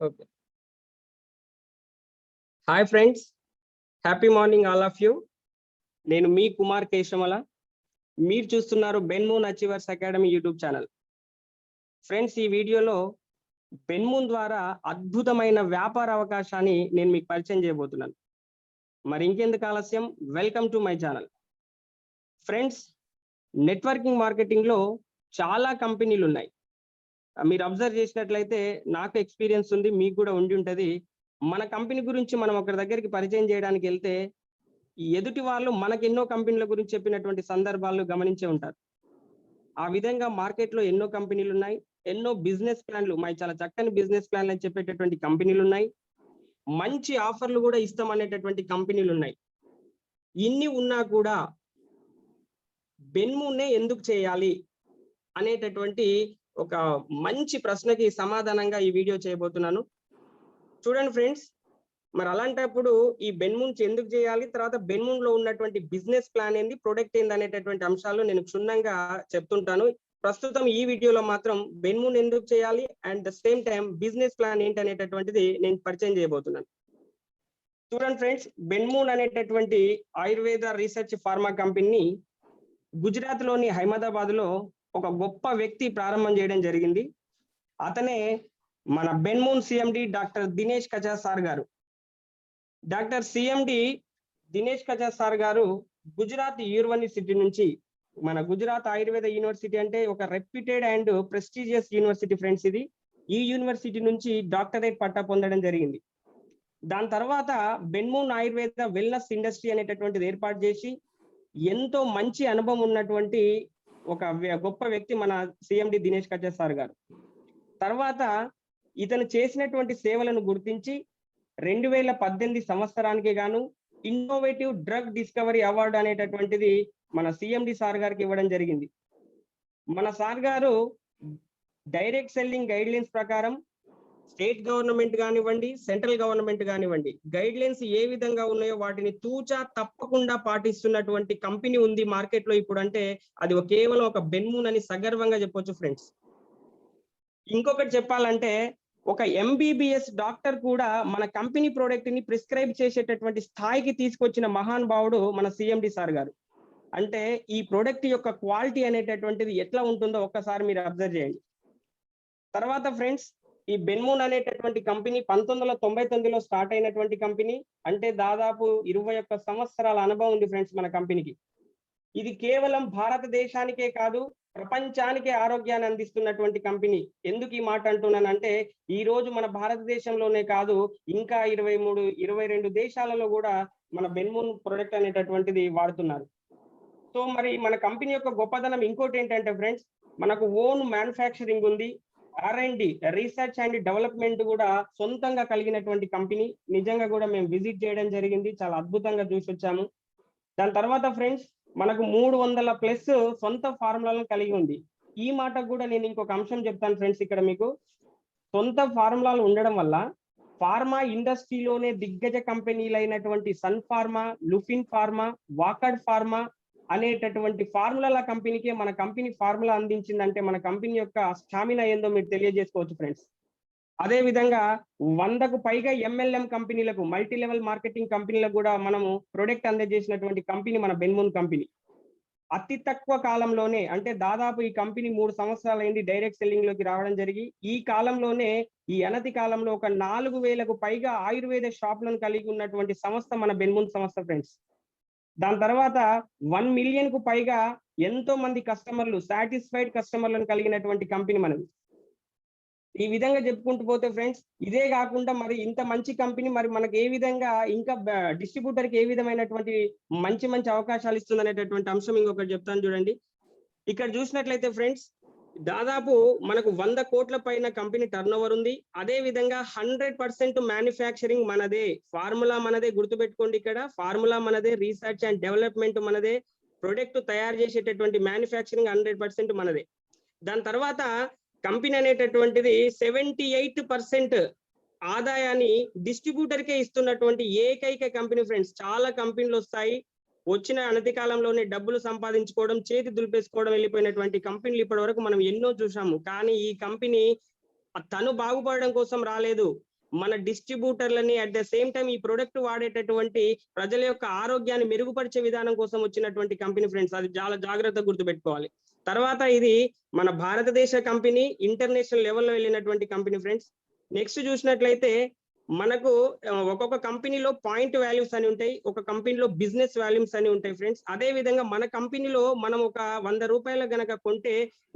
Okay. Hi friends, happy morning all of you. నేను మీ కుమార్ కేశమల. మీరు చూస్తున్నారు Benmoon achievers academy YouTube channel. Friends, ఈ వీడియోలో బెన్మూన్ ద్వారా అద్భుతమైన వ్యాపార అవకాశాన్ని నేను మీకు పరిచయం చేయబోతున్నాను. మరి ఇంకెందుకు ఆలస్యం, welcome to my channel. Friends, networking marketing లో చాలా కంపెనీలు ఉన్నాయి. మీరు అబ్జర్వ్ చేసినట్లయితే నాకు ఎక్స్పీరియన్స్ ఉంది, మీకు కూడా ఉండి ఉంటది. మన కంపెనీ గురించి మనం ఒకరి దగ్గరికి పరిచయం చేయడానికి వెళ్తే ఎదుటి వాళ్ళు మనకి ఎన్నో కంపెనీల గురించి చెప్పినటువంటి సందర్భాలు గమనించే ఉంటారు. ఆ విధంగా మార్కెట్ లో ఎన్నో కంపెనీలు ఉన్నాయి, ఎన్నో బిజినెస్ ప్లాన్లు, చాలా చక్కని బిజినెస్ ప్లాన్లు అని చెప్పేటటువంటి కంపెనీలు ఉన్నాయి, మంచి ఆఫర్లు కూడా ఇస్తామనేటటువంటి కంపెనీలు ఉన్నాయి. ఇన్ని ఉన్నా కూడా బెన్మూనే ఎందుకు చేయాలి అనేటటువంటి ఒక మంచి ప్రశ్నకి సమాధానంగా ఈ వీడియో చేయబోతున్నాను. చూడండి ఫ్రెండ్స్, మరి అలాంటప్పుడు ఈ బెన్మూన్ ఎందుకు చేయాలి, తర్వాత బెన్మూన్ లో ఉన్నటువంటి బిజినెస్ ప్లాన్ ఏంది, ప్రొడక్ట్ ఏంది అనేటటువంటి అంశాలు నేను క్షుణ్ణంగా చెప్తుంటాను. ప్రస్తుతం ఈ వీడియోలో మాత్రం బెన్మూన్ ఎందుకు చేయాలి and the same time business plan ఏంటి అనేటటువంటిది నేను పరిచయం చేయబోతున్నాను. చూడండి ఫ్రెండ్స్, బెన్మూన్ అనేటటువంటి Ayurveda research pharma company Gujarat లోని అహ్మదాబాద్ లో ఒక గొప్ప వ్యక్తి ప్రారంభం చేయడం జరిగింది. అతనే మన బెన్మూన్ సిఎండి డాక్టర్ దినేష్ కచాస్ సార్ గారు. డాక్టర్ సిఎండి దినేష్ కచాస్ సార్ గారు గుజరాత్ యూనివర్సిటీ నుంచి, మన గుజరాత్ ఆయుర్వేద యూనివర్సిటీ అంటే ఒక reputed and prestigious university friends. ఈ యూనివర్సిటీ నుంచి డాక్టరేట్ పట్టా పొందడం జరిగింది. దాని తర్వాత బెన్మూన్ ఆయుర్వేద వెల్నెస్ ఇండస్ట్రీ అనేటటువంటిది ఏర్పాటు చేసి ఎంతో మంచి అనుభవం ఉన్నటువంటి ఒక గొప్ప వ్యక్తి మన సిఎండి దినేష్ కచాస్ సార్ గారు. తర్వాత ఇతను చేసినటువంటి సేవలను గుర్తించి 2018 సంవత్సరానికి గాను ఇన్నోవేటివ్ డ్రగ్ డిస్కవరీ అవార్డు అనేటటువంటిది మన సిఎండి సార్ గారికి ఇవ్వడం జరిగింది. మన సార్ గారు డైరెక్ట్ సెల్లింగ్ గైడ్ లైన్స్ ప్రకారం స్టేట్ గవర్నమెంట్ కానివ్వండి, సెంట్రల్ గవర్నమెంట్ కానివ్వండి, గైడ్ లైన్స్ ఏ విధంగా ఉన్నాయో వాటిని తూచా తప్పకుండా పాటిస్తున్నటువంటి కంపెనీ ఉంది మార్కెట్ లో ఇప్పుడు అంటే అది కేవలం ఒక బెన్మూన్ అని సగర్వంగా చెప్పొచ్చు ఫ్రెండ్స్. ఇంకొకటి చెప్పాలంటే ఒక ఎంబీబీఎస్ డాక్టర్ కూడా మన కంపెనీ ప్రోడక్ట్ ని ప్రిస్క్రైబ్ చేసేటటువంటి స్థాయికి తీసుకొచ్చిన మహానుభావుడు మన సిఎండి సార్ గారు. అంటే ఈ ప్రోడక్ట్ యొక్క క్వాలిటీ అనేటటువంటిది ఎట్లా ఉంటుందో ఒక్కసారి మీరు అబ్జర్వ్ చేయండి. తర్వాత ఫ్రెండ్స్, ఈ బెన్మూన్ అనేటటువంటి కంపెనీ 1999లో స్టార్ట్ అయినటువంటి కంపెనీ. అంటే దాదాపు 21 సంవత్సరాల అనుభవం ఉంది ఫ్రెండ్స్ మన కంపెనీకి. ఇది కేవలం భారతదేశానికే కాదు, ప్రపంచానికే ఆరోగ్యాన్ని అందిస్తున్నటువంటి కంపెనీ. ఎందుకు ఈ మాట అంటున్నానంటే ఈ రోజు మన భారతదేశంలోనే కాదు, ఇంకా 22 దేశాలలో కూడా మన బెన్మూన్ ప్రొడక్ట్ అనేటటువంటిది వాడుతున్నారు. సో మరి మన కంపెనీ యొక్క గొప్పదనం ఇంకోటి ఏంటంటే ఫ్రెండ్స్, మనకు ఓన్ మ్యానుఫ్యాక్చరింగ్ ఉంది, R&D రీసెర్చ్ అండ్ డెవలప్మెంట్ కూడా సొంతంగా కలిగినటువంటి కంపెనీ. నిజంగా కూడా మేము విజిట్ చేయడం జరిగింది, చాలా అద్భుతంగా చూసి వచ్చాము. దాని తర్వాత ఫ్రెండ్స్, మనకు 300+ సొంత ఫార్ములాలను కలిగి ఉంది. ఈ మాట కూడా నేను ఇంకొక అంశం చెప్తాను ఫ్రెండ్స్. ఇక్కడ మీకు సొంత ఫార్ములాలు ఉండడం వల్ల ఫార్మా ఇండస్ట్రీలోనే దిగ్గజ కంపెనీలైనటువంటి సన్ ఫార్మా, లుఫిన్ ఫార్మా, వాకర్డ్ ఫార్మా అనేటటువంటి ఫార్ములాల కంపెనీకే మన కంపెనీ ఫార్ములా అందించిందంటే మన కంపెనీ యొక్క స్టామినా ఏందో మీరు తెలియజేసుకోవచ్చు ఫ్రెండ్స్. అదే విధంగా 100కు పైగా MLM కంపెనీలకు, మల్టీ లెవెల్ మార్కెటింగ్ కంపెనీలకు కూడా మనము ప్రొడక్ట్ అందజేసినటువంటి కంపెనీ మన బెన్మూన్ కంపెనీ. అతి తక్కువ కాలంలోనే, అంటే దాదాపు ఈ కంపెనీ 3 సంవత్సరాలు అయింది డైరెక్ట్ సెల్లింగ్ లోకి రావడం జరిగి, ఈ కాలంలోనే, ఈ అనతి కాలంలో ఒక 4000కు పైగా ఆయుర్వేద షాపులను కలిగి ఉన్నటువంటి సంస్థ మన బెన్మూన్ సంస్థ ఫ్రెండ్స్. దాని తర్వాత 1 మిలియన్కు పైగా ఎంతో మంది కస్టమర్లు, సాటిస్ఫైడ్ కస్టమర్లను కలిగినటువంటి కంపెనీ మనది. ఈ విధంగా చెప్పుకుంటూ పోతే ఫ్రెండ్స్, ఇదే కాకుండా మరి ఇంత మంచి కంపెనీ మరి మనకి ఏ విధంగా ఇంకా డిస్ట్రిబ్యూటర్ కి ఏ విధమైనటువంటి మంచి అవకాశాలు ఇస్తుంది అనేటటువంటి అంశం ఇంకొకటి చెప్తాను చూడండి. ఇక్కడ చూసినట్లయితే ఫ్రెండ్స్, దాదాపు మనకు 100 కోట్ల పైన కంపెనీ టర్నోవర్ ఉంది. అదే విధంగా 100% మ్యానుఫ్యాక్చరింగ్ మనదే, ఫార్ములా మనదే, గుర్తుపెట్టుకోండి. ఇక్కడ ఫార్ములా మనదే, రీసెర్చ్ అండ్ డెవలప్మెంట్ మనదే, ప్రొడక్ట్ తయారు చేసేటటువంటి మ్యానుఫ్యాక్చరింగ్ 100% మనదే. దాని తర్వాత కంపెనీ అనేటటువంటిది 78% ఆదాయాన్ని డిస్ట్రిబ్యూటర్ కే ఇస్తున్నటువంటి ఏకైక కంపెనీ ఫ్రెండ్స్. చాలా కంపెనీలు వస్తాయి, వచ్చిన అనతి కాలంలోనే డబ్బులు సంపాదించుకోవడం, చేతి దులిపేసుకోవడం వెళ్ళిపోయినటువంటి కంపెనీలు ఇప్పటి వరకు మనం ఎన్నో చూసాము. కానీ ఈ కంపెనీ తను బాగుపడడం కోసం రాలేదు, మన డిస్ట్రిబ్యూటర్లని అట్ ద సేమ్ టైం ఈ ప్రొడక్ట్ వాడేటటువంటి ప్రజల యొక్క ఆరోగ్యాన్ని మెరుగుపరిచే విధానం కోసం వచ్చినటువంటి కంపెనీ ఫ్రెండ్స్. అది చాలా జాగ్రత్తగా గుర్తుపెట్టుకోవాలి. తర్వాత ఇది మన భారతదేశ కంపెనీ, ఇంటర్నేషనల్ లెవెల్లో వెళ్ళినటువంటి కంపెనీ ఫ్రెండ్స్. నెక్స్ట్ చూసినట్లయితే మనకు ఒక్కొక్క కంపెనీలో పాయింట్ వాల్యూస్ అని ఉంటాయి, ఒక కంపెనీలో బిజినెస్ వాల్యూస్ అని ఉంటాయి ఫ్రెండ్స్. అదే విధంగా మన కంపెనీలో మనం ఒక 100 రూపాయల గనక కొంటే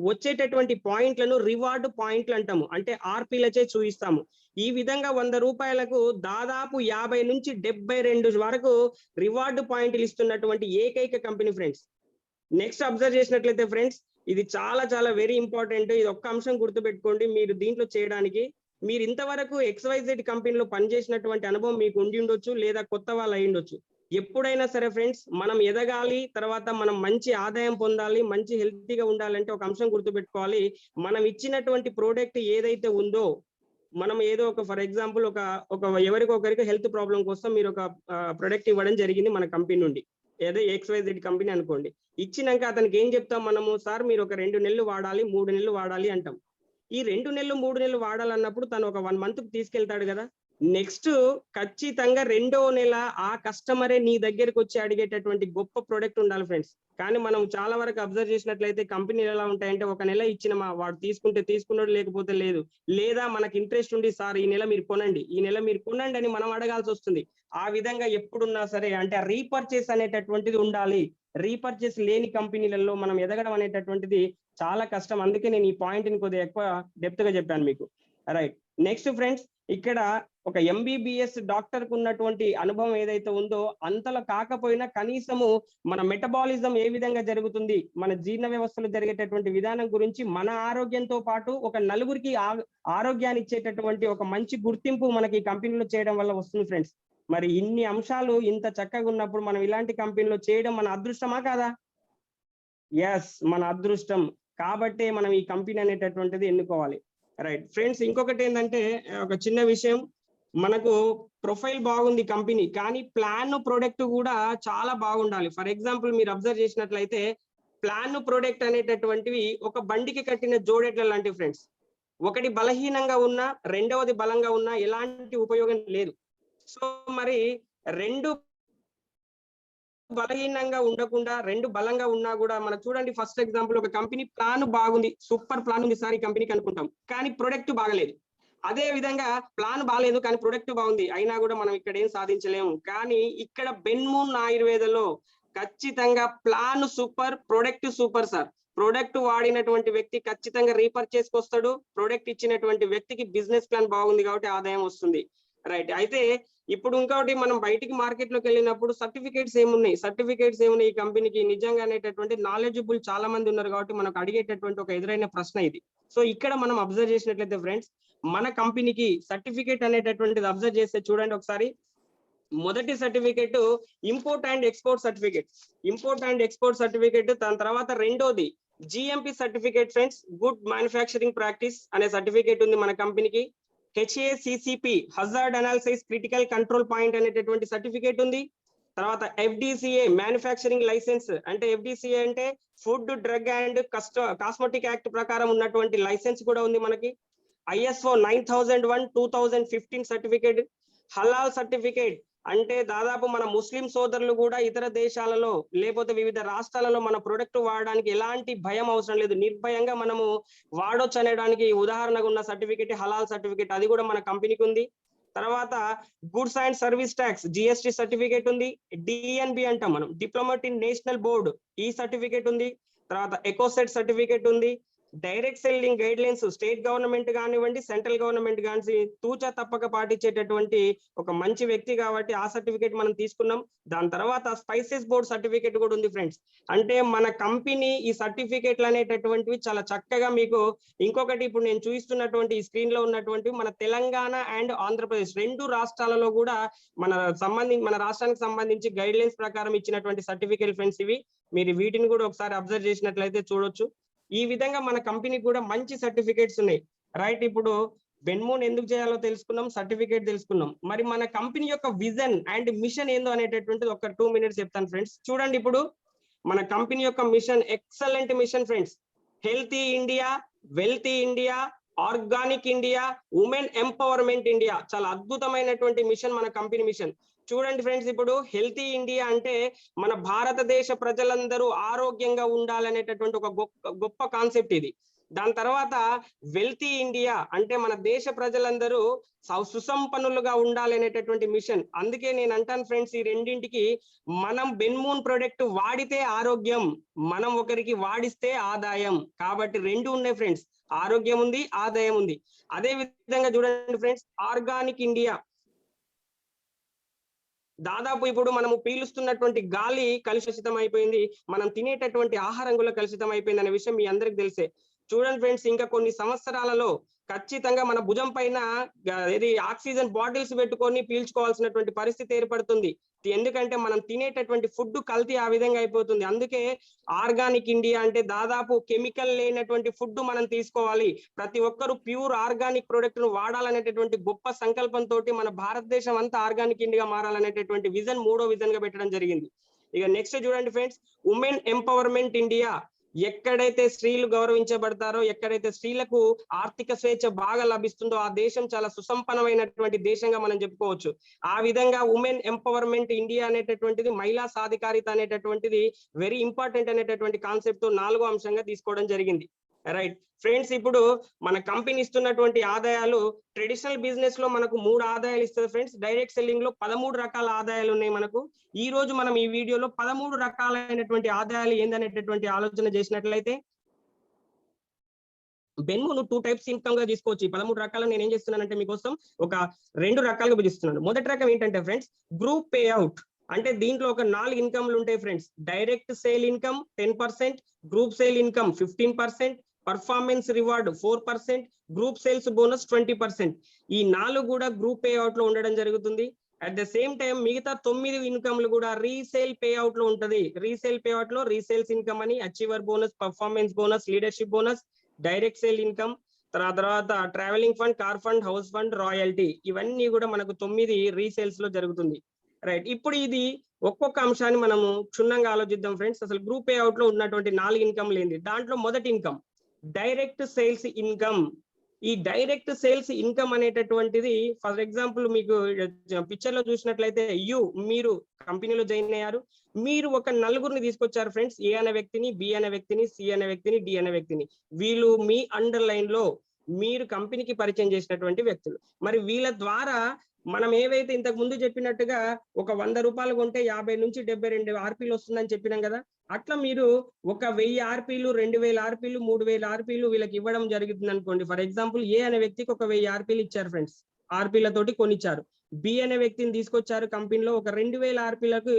వచ్చేటటువంటి పాయింట్లను రివార్డ్ పాయింట్లు అంటాము, అంటే ఆర్పీలచే చూపిస్తాము. ఈ విధంగా 100 రూపాయలకు దాదాపు 50 నుంచి 72 వరకు రివార్డ్ పాయింట్లు ఇస్తున్నటువంటి ఏకైక కంపెనీ ఫ్రెండ్స్. నెక్స్ట్ అబ్జర్వ్ చేసినట్లయితే ఫ్రెండ్స్, ఇది చాలా చాలా వెరీ ఇంపార్టెంట్. ఇది ఒక్క అంశం గుర్తుపెట్టుకోండి మీరు దీంట్లో చేయడానికి. మీరు ఇంతవరకు XYZ కంపెనీలో పనిచేసినటువంటి అనుభవం మీకు ఉండి ఉండొచ్చు, లేదా కొత్త వాళ్ళు అయి ఉండొచ్చు. ఎప్పుడైనా సరే ఫ్రెండ్స్, మనం ఎదగాలి, తర్వాత మనం మంచి ఆదాయం పొందాలి, మంచి హెల్తీగా ఉండాలంటే ఒక అంశం గుర్తుపెట్టుకోవాలి. మనం ఇచ్చినటువంటి ప్రోడక్ట్ ఏదైతే ఉందో, మనం ఏదో ఒక ఫర్ ఎగ్జాంపుల్ ఒక ఎవరికొకరికి హెల్త్ ప్రాబ్లం కోసం మీరు ఒక ప్రొడక్ట్ ఇవ్వడం జరిగింది మన కంపెనీ నుండి, ఏదో XYZ కంపెనీ అనుకోండి. ఇచ్చినాక అతనికి ఏం చెప్తాం మనము, సార్ మీరు ఒక 2 నెలలు వాడాలి, 3 నెలలు వాడాలి అంటాం. ఈ 2 నెలలు 3 నెలలు వాడాలన్నప్పుడు తను ఒక 1 మంత్ తీసుకెళ్తాడు కదా. నెక్స్ట్ ఖచ్చితంగా 2వ నెల ఆ కస్టమరే నీ దగ్గరికి వచ్చి అడిగేటటువంటి గొప్ప ప్రొడక్ట్ ఉండాలి ఫ్రెండ్స్. కానీ మనం చాలా వరకు అబ్జర్వ్ చేసినట్లయితే కంపెనీలు ఎలా ఉంటాయంటే, ఒక నెల ఇచ్చిన వాడు తీసుకుంటే తీసుకున్నాడు, లేకపోతే లేదు. లేదా మనకి ఇంట్రెస్ట్ ఉండి, సార్ ఈ నెల మీరు కొనండి, ఈ నెల మీరు కొనండి అని మనం అడగాల్సి వస్తుంది. ఆ విధంగా ఎప్పుడున్నా సరే అంటే రీపర్చేస్ అనేటటువంటిది ఉండాలి. రీపర్చేస్ లేని కంపెనీలలో మనం ఎదగడం అనేటటువంటిది చాలా కష్టం. అందుకే నేను ఈ పాయింట్ ని కొద్దిగా ఎక్కువ డెప్త్ గా చెప్పాను మీకు. రైట్. నెక్స్ట్ ఫ్రెండ్స్, ఇక్కడ ఒక MBBS డాక్టర్ కు ఉన్నటువంటి అనుభవం ఏదైతే ఉందో అంతలో కాకపోయినా కనీసము మన మెటబాలిజం ఏ విధంగా జరుగుతుంది, మన జీర్ణ వ్యవస్థలో జరిగేటటువంటి విధానం గురించి మన ఆరోగ్యంతో పాటు ఒక నలుగురికి ఆరోగ్యాన్ని ఇచ్చేటటువంటి ఒక మంచి గుర్తింపు మనకి ఈ కంపెనీలో చేయడం వల్ల వస్తుంది ఫ్రెండ్స్. మరి ఇన్ని అంశాలు ఇంత చక్కగా ఉన్నప్పుడు మనం ఇలాంటి కంపెనీలో చేయడం మన అదృష్టమా కాదా? ఎస్, మన అదృష్టం. కాబట్టే మనం ఈ కంపెనీ అనేటటువంటిది ఎన్నుకోవాలి. రైట్ ఫ్రెండ్స్, ఇంకొకటి ఏంటంటే ఒక చిన్న విషయం, మనకు ప్రొఫైల్ బాగుంది కంపెనీ, కానీ ప్లాన్ ప్రొడక్ట్ కూడా చాలా బాగుండాలి. ఫర్ ఎగ్జాంపుల్ మీరు అబ్జర్వ్ చేసినట్లయితే ప్లాన్ ప్రొడక్ట్ అనేటటువంటివి ఒక బండికి కట్టిన జోడెట్ల లాంటివి ఫ్రెండ్స్. ఒకటి బలహీనంగా ఉన్నా రెండవది బలంగా ఉన్నా ఎలాంటి ఉపయోగం లేదు. సో మరి 2 బలహీనంగా ఉండకుండా 2 బలంగా ఉన్నా కూడా మనం చూడండి, ఫస్ట్ ఎగ్జాంపుల్ ఒక కంపెనీ ప్లాన్ బాగుంది, సూపర్ ప్లాన్ ఉంది సార్ ఈ కంపెనీకి అనుకుంటాం, కానీ ప్రొడక్ట్ బాగలేదు. అదే విధంగా ప్లాన్ బాగాలేదు కానీ ప్రొడక్ట్ బాగుంది, అయినా కూడా మనం ఇక్కడ ఏం సాధించలేము. కానీ ఇక్కడ బెన్మూన్ ఆయుర్వేదలో ఖచ్చితంగా plan super, product super sir. Product వాడినటువంటి వ్యక్తి ఖచ్చితంగా రీపర్చేస్కి వస్తాడు, ప్రొడక్ట్ ఇచ్చినటువంటి వ్యక్తికి బిజినెస్ ప్లాన్ బాగుంది కాబట్టి ఆదాయం వస్తుంది. రైట్. అయితే ఇప్పుడు ఇంకోటి, మనం బయటికి మార్కెట్ లోకి వెళ్ళినప్పుడు సర్టిఫికేట్స్ ఏమున్నాయి ఈ కంపెనీకి నిజంగా అనేటటువంటి నాలెడ్జబుల్ చాలా మంది ఉన్నారు కాబట్టి మనకు అడిగేటటువంటి ఒక ఎదురైన ప్రశ్న ఇది. సో ఇక్కడ మనం అబ్జర్వ్ చేసినట్లయితే ఫ్రెండ్స్, మన కంపెనీకి సర్టిఫికేట్ అనేటటువంటిది అబ్జర్వ్ చేస్తే చూడండి ఒకసారి. మొదటి certificate import and export certificate, దాని తర్వాత రెండోది GMP certificate friends, good manufacturing practice అనే సర్టిఫికేట్ ఉంది మన కంపెనీకి. HACCP hazard analysis critical control point అనేటటువంటి సర్టిఫికేట్ ఉంది. తర్వాత FDCA మ్యానుఫ్యాక్చరింగ్ లైసెన్స్, అంటే FDCA అంటే food drug and cosmetic act ప్రకారం ఉన్నటువంటి లైసెన్స్ కూడా ఉంది మనకి. ISO 9001 2015 certificate. హలాల్ సర్టిఫికేట్ అంటే దాదాపు మన ముస్లిం సోదరులు కూడా ఇతర దేశాలలో లేకపోతే వివిధ రాష్ట్రాలలో మన ప్రొడక్ట్ వాడడానికి ఎలాంటి భయం అవసరం లేదు, నిర్భయంగా మనము వాడొచ్చు అనడానికి ఉదాహరణగా ఉన్న సర్టిఫికేట్ హలాల్ సర్టిఫికేట్, అది కూడా మన కంపెనీకి ఉంది. తర్వాత goods and service tax GST certificate ఉంది. DNB అంటాం మనం, డిప్లొమాట్ ఇన్ నేషనల్ బోర్డ్, ఈ సర్టిఫికేట్ ఉంది. తర్వాత ఎకోసెట్ సర్టిఫికేట్ ఉంది. Direct selling guide lines state government కానివ్వండి, సెంట్రల్ గవర్నమెంట్ కానీ తూచా తప్పక పాటించేటటువంటి ఒక మంచి వ్యక్తి కాబట్టి ఆ సర్టిఫికేట్ మనం తీసుకున్నాం. దాని తర్వాత స్పైసెస్ బోర్డ్ సర్టిఫికేట్ కూడా ఉంది ఫ్రెండ్స్. అంటే మన కంపెనీ ఈ సర్టిఫికేట్లు అనేటటువంటివి చాలా చక్కగా మీకు, ఇంకొకటి ఇప్పుడు నేను చూపిస్తున్నటువంటి ఈ స్క్రీన్ లో ఉన్నటువంటి మన తెలంగాణ అండ్ ఆంధ్రప్రదేశ్ 2 రాష్ట్రాలలో కూడా మన రాష్ట్రానికి సంబంధించి గైడ్ లైన్స్ ప్రకారం ఇచ్చినటువంటి సర్టిఫికేట్ ఫ్రెండ్స్ ఇవి. మీరు వీటిని కూడా ఒకసారి అబ్జర్వ్ చేసినట్లయితే చూడొచ్చు. ఈ విధంగా మన కంపెనీకి కూడా మంచి సర్టిఫికేట్స్ ఉన్నాయి. రైట్. ఇప్పుడు బెన్మూన్ ఎందుకు చేయాలో తెలుసుకున్నాం, సర్టిఫికేట్ తెలుసుకున్నాం. మరి మన కంపెనీ యొక్క విజన్ అండ్ మిషన్ ఏందో అనేటటువంటిది ఒక 2 minutes చెప్తాను ఫ్రెండ్స్. చూడండి, ఇప్పుడు మన కంపెనీ యొక్క mission excellent mission friends. Healthy India, wealthy India, organic India, women empowerment India. చాలా అద్భుతమైనటువంటి మిషన్ మన కంపెనీ మిషన్. చూడండి ఫ్రెండ్స్, ఇప్పుడు హెల్తీ ఇండియా అంటే మన భారతదేశ ప్రజలందరూ ఆరోగ్యంగా ఉండాలనేటటువంటి ఒక గొప్ప కాన్సెప్ట్ ఇది. దాని తర్వాత వెల్తీ ఇండియా అంటే మన దేశ ప్రజలందరూ సుసంపన్నులుగా ఉండాలనేటటువంటి మిషన్. అందుకే నేను అంటాను ఫ్రెండ్స్, ఈ రెండింటికి మనం బెన్మూన్ ప్రొడక్ట్ వాడితే ఆరోగ్యం, మనం ఒకరికి వాడిస్తే ఆదాయం. కాబట్టి రెండు ఉన్నాయి ఫ్రెండ్స్, ఆరోగ్యం ఉంది, ఆదాయం ఉంది. అదే విధంగా చూడండి ఫ్రెండ్స్, ఆర్గానిక్ ఇండియా. దాదాపు ఇప్పుడు మనము పీలుస్తున్నటువంటి గాలి కలుషితం అయిపోయింది, మనం తినేటటువంటి ఆహారం కూడా కలుషితం అయిపోయింది అనే విషయం మీ అందరికి తెలిసే. చూడండి ఫ్రెండ్స్, ఇంకా కొన్ని సంవత్సరాలలో ఖచ్చితంగా మన భుజం పైన ఇది ఆక్సిజన్ బాటిల్స్ పెట్టుకొని పీల్చుకోవాల్సినటువంటి పరిస్థితి ఏర్పడుతుంది. ఎందుకంటే మనం తినేటటువంటి ఫుడ్ కల్తీ ఆ విధంగా అయిపోతుంది. అందుకే ఆర్గానిక్ ఇండియా అంటే దాదాపు కెమికల్ లేనటువంటి ఫుడ్ మనం తీసుకోవాలి, ప్రతి ఒక్కరు ప్యూర్ ఆర్గానిక్ ప్రొడక్ట్ ను వాడాలనేటటువంటి గొప్ప సంకల్పంతో మన భారతదేశం అంతా ఆర్గానిక్ ఇండియా మారాలనేటటువంటి విజన్, మూడో విజన్ గా పెట్టడం జరిగింది. ఇక నెక్స్ట్ చూడండి ఫ్రెండ్స్, ఉమెన్ ఎంపవర్మెంట్ ఇండియా. ఎక్కడైతే స్త్రీలు గౌరవించబడతారో, ఎక్కడైతే స్త్రీలకు ఆర్థిక స్వేచ్ఛ బాగా లభిస్తుందో ఆ దేశం చాలా సుసంపన్నమైనటువంటి దేశంగా మనం చెప్పుకోవచ్చు. ఆ విధంగా ఉమెన్ ఎంపవర్మెంట్ ఇండియా అనేటటువంటిది, మహిళా సాధికారిత అనేటటువంటిది వెరీ ఇంపార్టెంట్ అనేటటువంటి కాన్సెప్ట్ తో 4వ అంశంగా తీసుకోవడం జరిగింది. రైట్ ఫ్రెండ్స్, ఇప్పుడు మన కంపెనీ ఇస్తున్నటువంటి ఆదాయాలు, ట్రెడిషనల్ బిజినెస్ లో మనకు 3 ఆదాయాలు ఇస్తుంది ఫ్రెండ్స్. డైరెక్ట్ సెల్లింగ్ లో 13 రకాల ఆదాయాలు ఉన్నాయి మనకు. ఈ రోజు మనం ఈ వీడియోలో 13 రకాలైనటువంటి ఆదాయాలు ఏందనేటటువంటి ఆలోచన చేసినట్లయితే, బెన్మూన్ 2 టైప్స్ ఇన్కమ్ గా తీసుకోవచ్చు. ఈ 13 రకాలు నేను ఏం చేస్తున్నానంటే మీకోసం ఒక 2 రకాలుగా విభజిస్తున్నాను. మొదటి రకం ఏంటంటే ఫ్రెండ్స్, గ్రూప్ పే అవుట్. అంటే దీంట్లో ఒక 4 ఇన్కమ్లు ఉంటాయి friends. Direct sale income 10%, group sale income 15%, performance reward 4%, group sales bonus 20%. ఈ 4 కూడా గ్రూప్ పే అవుట్ లో ఉండడం జరుగుతుంది. అట్ ద సేమ్ టైం మిగతా 9 ఇన్కమ్లు కూడా రీసేల్ పే అవుట్ లో ఉంటది. రీసేల్ పే అవుట్ లో రీసేల్స్ ఇన్కమ్ అని, achiever bonus, performance bonus, leadership bonus, direct sale income, తర్వాత travelling fund, car fund, house fund, royalty, ఇవన్నీ కూడా మనకు 9 రీసేల్స్ లో జరుగుతుంది. రైట్, ఇప్పుడు ఇది ఒక్కొక్క అంశాన్ని మనము క్షుణ్ణంగా ఆలోచిద్దాం ఫ్రెండ్స్. అసలు గ్రూప్ పే అవుట్ లో ఉన్నటువంటి 4 ఇన్కమ్ లేంది. దాంట్లో మొదటి ఇన్కమ్ డైరెక్ట్ సేల్స్ ఇన్కమ్. ఈ డైరెక్ట్ సేల్స్ ఇన్కమ్ అనేటటువంటిది, ఫర్ ఎగ్జాంపుల్ మీకు పిక్చర్ లో చూసినట్లయితే, మీరు కంపెనీలో జాయిన్ అయ్యారు, మీరు ఒక 4గురిని తీసుకొచ్చారు ఫ్రెండ్స్. ఏ అనే వ్యక్తిని, బి అనే వ్యక్తిని, సి అనే వ్యక్తిని, డి అనే వ్యక్తిని. వీళ్ళు మీ అండర్ లైన్ లో మీరు కంపెనీకి పరిచయం చేసినటువంటి వ్యక్తులు. మరి వీళ్ళ ద్వారా మనం ఏవైతే ఇంతకు ముందు చెప్పినట్టుగా ఒక 100 రూపాయలు కొంటే 50 నుంచి 72 ఆర్పీలు వస్తుందని చెప్పినాం కదా, అట్లా మీరు ఒక 1000 ఆర్పీలు, 2000 ఆర్పీలు, 3000 ఆర్పీలు వీళ్ళకి ఇవ్వడం జరుగుతుంది అనుకోండి. ఫర్ ఎగ్జాంపుల్, ఏ అనే వ్యక్తికి ఒక 1000 ఆర్పీలు ఇచ్చారు ఫ్రెండ్స్, ఆర్పీలతోటి కొనిచ్చారు. బి అనే వ్యక్తిని తీసుకొచ్చారు కంపెనీలో, ఒక 2000 ఆర్పీలకు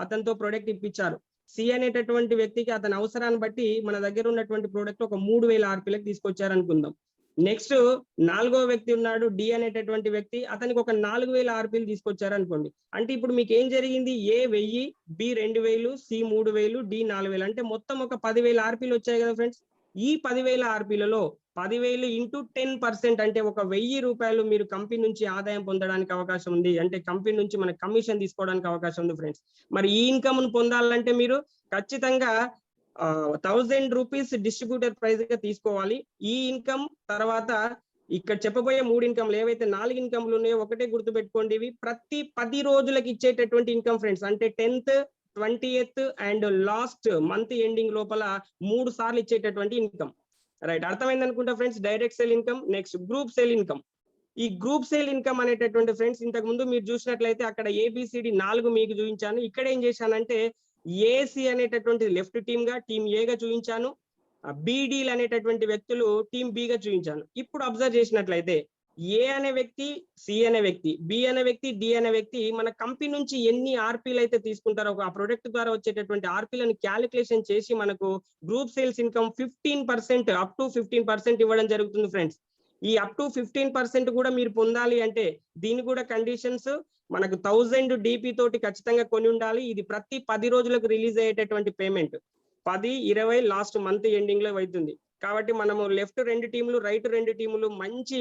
అతనితో ప్రొడక్ట్ ఇప్పించారు. సి అనేటటువంటి వ్యక్తికి అతని అవసరాన్ని బట్టి మన దగ్గర ఉన్నటువంటి ప్రోడక్ట్ ఒక 3000 ఆర్పీలకు తీసుకొచ్చారు అనుకుందాం. నెక్స్ట్ 4వ వ్యక్తి ఉన్నాడు, డి అనేటటువంటి వ్యక్తి, అతనికి ఒక 4000 ఆర్పీలు తీసుకొచ్చారు అనుకోండి. అంటే ఇప్పుడు మీకు ఏం జరిగింది, ఏ 1000, బి 2000, సి 3000, డి 4000, అంటే మొత్తం ఒక 10,000 ఆర్పీలు వచ్చాయి కదా ఫ్రెండ్స్. ఈ 10,000 ఆర్పీలలో 10,000 ఇంటూ 10% అంటే ఒక 1000 రూపాయలు మీరు కంపెనీ నుంచి ఆదాయం పొందడానికి అవకాశం ఉంది. అంటే కంపెనీ నుంచి మన కమిషన్ తీసుకోవడానికి అవకాశం ఉంది ఫ్రెండ్స్. మరి ఈ ఇన్కమ్ ను పొందాలంటే మీరు ఖచ్చితంగా 1000 రూపీస్ డిస్ట్రిబ్యూటర్ ప్రైస్ గా తీసుకోవాలి. ఈ ఇన్కమ్ తర్వాత ఇక్కడ చెప్పబోయే 3 ఇన్కమ్లు ఏవైతే 4 ఇన్కమ్లు ఉన్నాయో ఒకటే గుర్తుపెట్టుకోండి, ఇవి ప్రతి 10 రోజులకు ఇచ్చేటటువంటి ఇన్కమ్ ఫ్రెండ్స్. అంటే 10th, 20th and last month ending లోపల 3 సార్లు ఇచ్చేటటువంటి ఇన్కమ్. రైట్, అర్థమైంది అనుకుంటా friends. Direct sale income. Next group sale income. ఈ గ్రూప్ సేల్ ఇన్కమ్ అనేటటువంటి ఫ్రెండ్స్, ఇంతకు ముందు మీరు చూసినట్లయితే అక్కడ ఏబిసిడి 4 మీకు చూపించాను. ఇక్కడ ఏం చేశానంటే ఏసి అనేటటువంటి లెఫ్ట్ టీమ్ గా, టీమ్ ఏగా చూపించాను, బీడీలు అనేటటువంటి వ్యక్తులు టీమ్ బి గా చూపించాను. ఇప్పుడు అబ్జర్వ్ చేసినట్లయితే ఏ అనే వ్యక్తి, సి అనే వ్యక్తి, బి అనే వ్యక్తి, డి అనే వ్యక్తి మన కంపెనీ నుంచి ఎన్ని ఆర్పీలు అయితే తీసుకుంటారో ఆ ప్రొడక్ట్ ద్వారా వచ్చేటటువంటి ఆర్పీలను క్యాలిక్యులేషన్ చేసి మనకు group sales income 15%, up to 15% ఇవ్వడం జరుగుతుంది ఫ్రెండ్స్. ఈ అప్ టు 15% కూడా మీరు పొందాలి అంటే దీని కూడా కండిషన్స్, మనకు 1000 డిపి తోటి ఖచ్చితంగా కొని ఉండాలి. ఇది ప్రతి 10 రోజులకు రిలీజ్ అయ్యేటటువంటి పేమెంట్. 10, 20 లాస్ట్ మంత్ ఎండింగ్ లో అవుతుంది. కాబట్టి మనము లెఫ్ట్ 2 టీములు, రైట్ 2 టీములు మంచి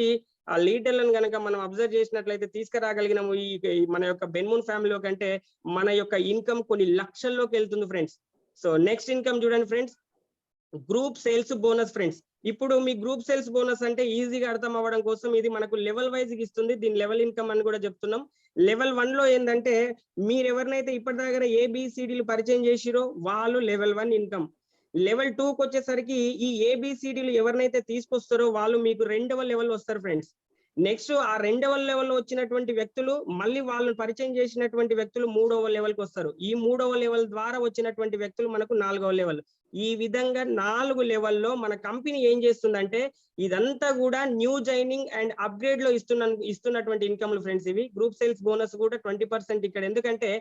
లీడర్లను కనుక మనం అబ్జర్వ్ చేసినట్లయితే తీసుకురాగలిగినాము ఈ మన యొక్క బెన్మూన్ ఫ్యామిలీలో కంటే మన యొక్క ఇన్కమ్ కొన్ని లక్షల్లోకి వెళ్తుంది ఫ్రెండ్స్. సో నెక్స్ట్ ఇన్కమ్ చూడండి friends, group sales bonus friends. ఇప్పుడు మీ గ్రూప్ సేల్స్ బోనస్ అంటే ఈజీగా అర్థం అవ్వడం కోసం ఇది మనకు లెవెల్ వైజ్ ఇస్తుంది. దీని లెవెల్ ఇన్కమ్ అని కూడా చెప్తున్నాం. లెవెల్ 1 లో ఏంటంటే మీరు ఎవరినైతే ఇప్పటి దగ్గర ఏబిసిడీలు పరిచయం చేసిరో వాళ్ళు లెవెల్ 1 ఇన్కమ్. లెవెల్ 2కి వచ్చేసరికి ఈ ఏబిసిడీలు ఎవరినైతే తీసుకొస్తారో వాళ్ళు మీకు 2వ లెవెల్ వస్తారు ఫ్రెండ్స్. నెక్స్ట్ ఆ 2వ లెవెల్ వచ్చినటువంటి వ్యక్తులు మళ్ళీ వాళ్ళని పరిచయం చేసినటువంటి వ్యక్తులు 3వ లెవెల్కి వస్తారు. ఈ 3వ లెవెల్ ద్వారా వచ్చినటువంటి వ్యక్తులు మనకు 4వ లెవెల్. ఈ విధంగా 4 లెవెల్లో మన కంపెనీ ఏం చేస్తుందంటే ఇదంతా కూడా న్యూ జాయినింగ్ అండ్ అప్గ్రేడ్ లో ఇస్తున్నటువంటి ఇన్కమ్లు ఫ్రెండ్స్. ఇవి గ్రూప్ సేల్స్ బోనస్ కూడా 20% ఇక్కడ. ఎందుకంటే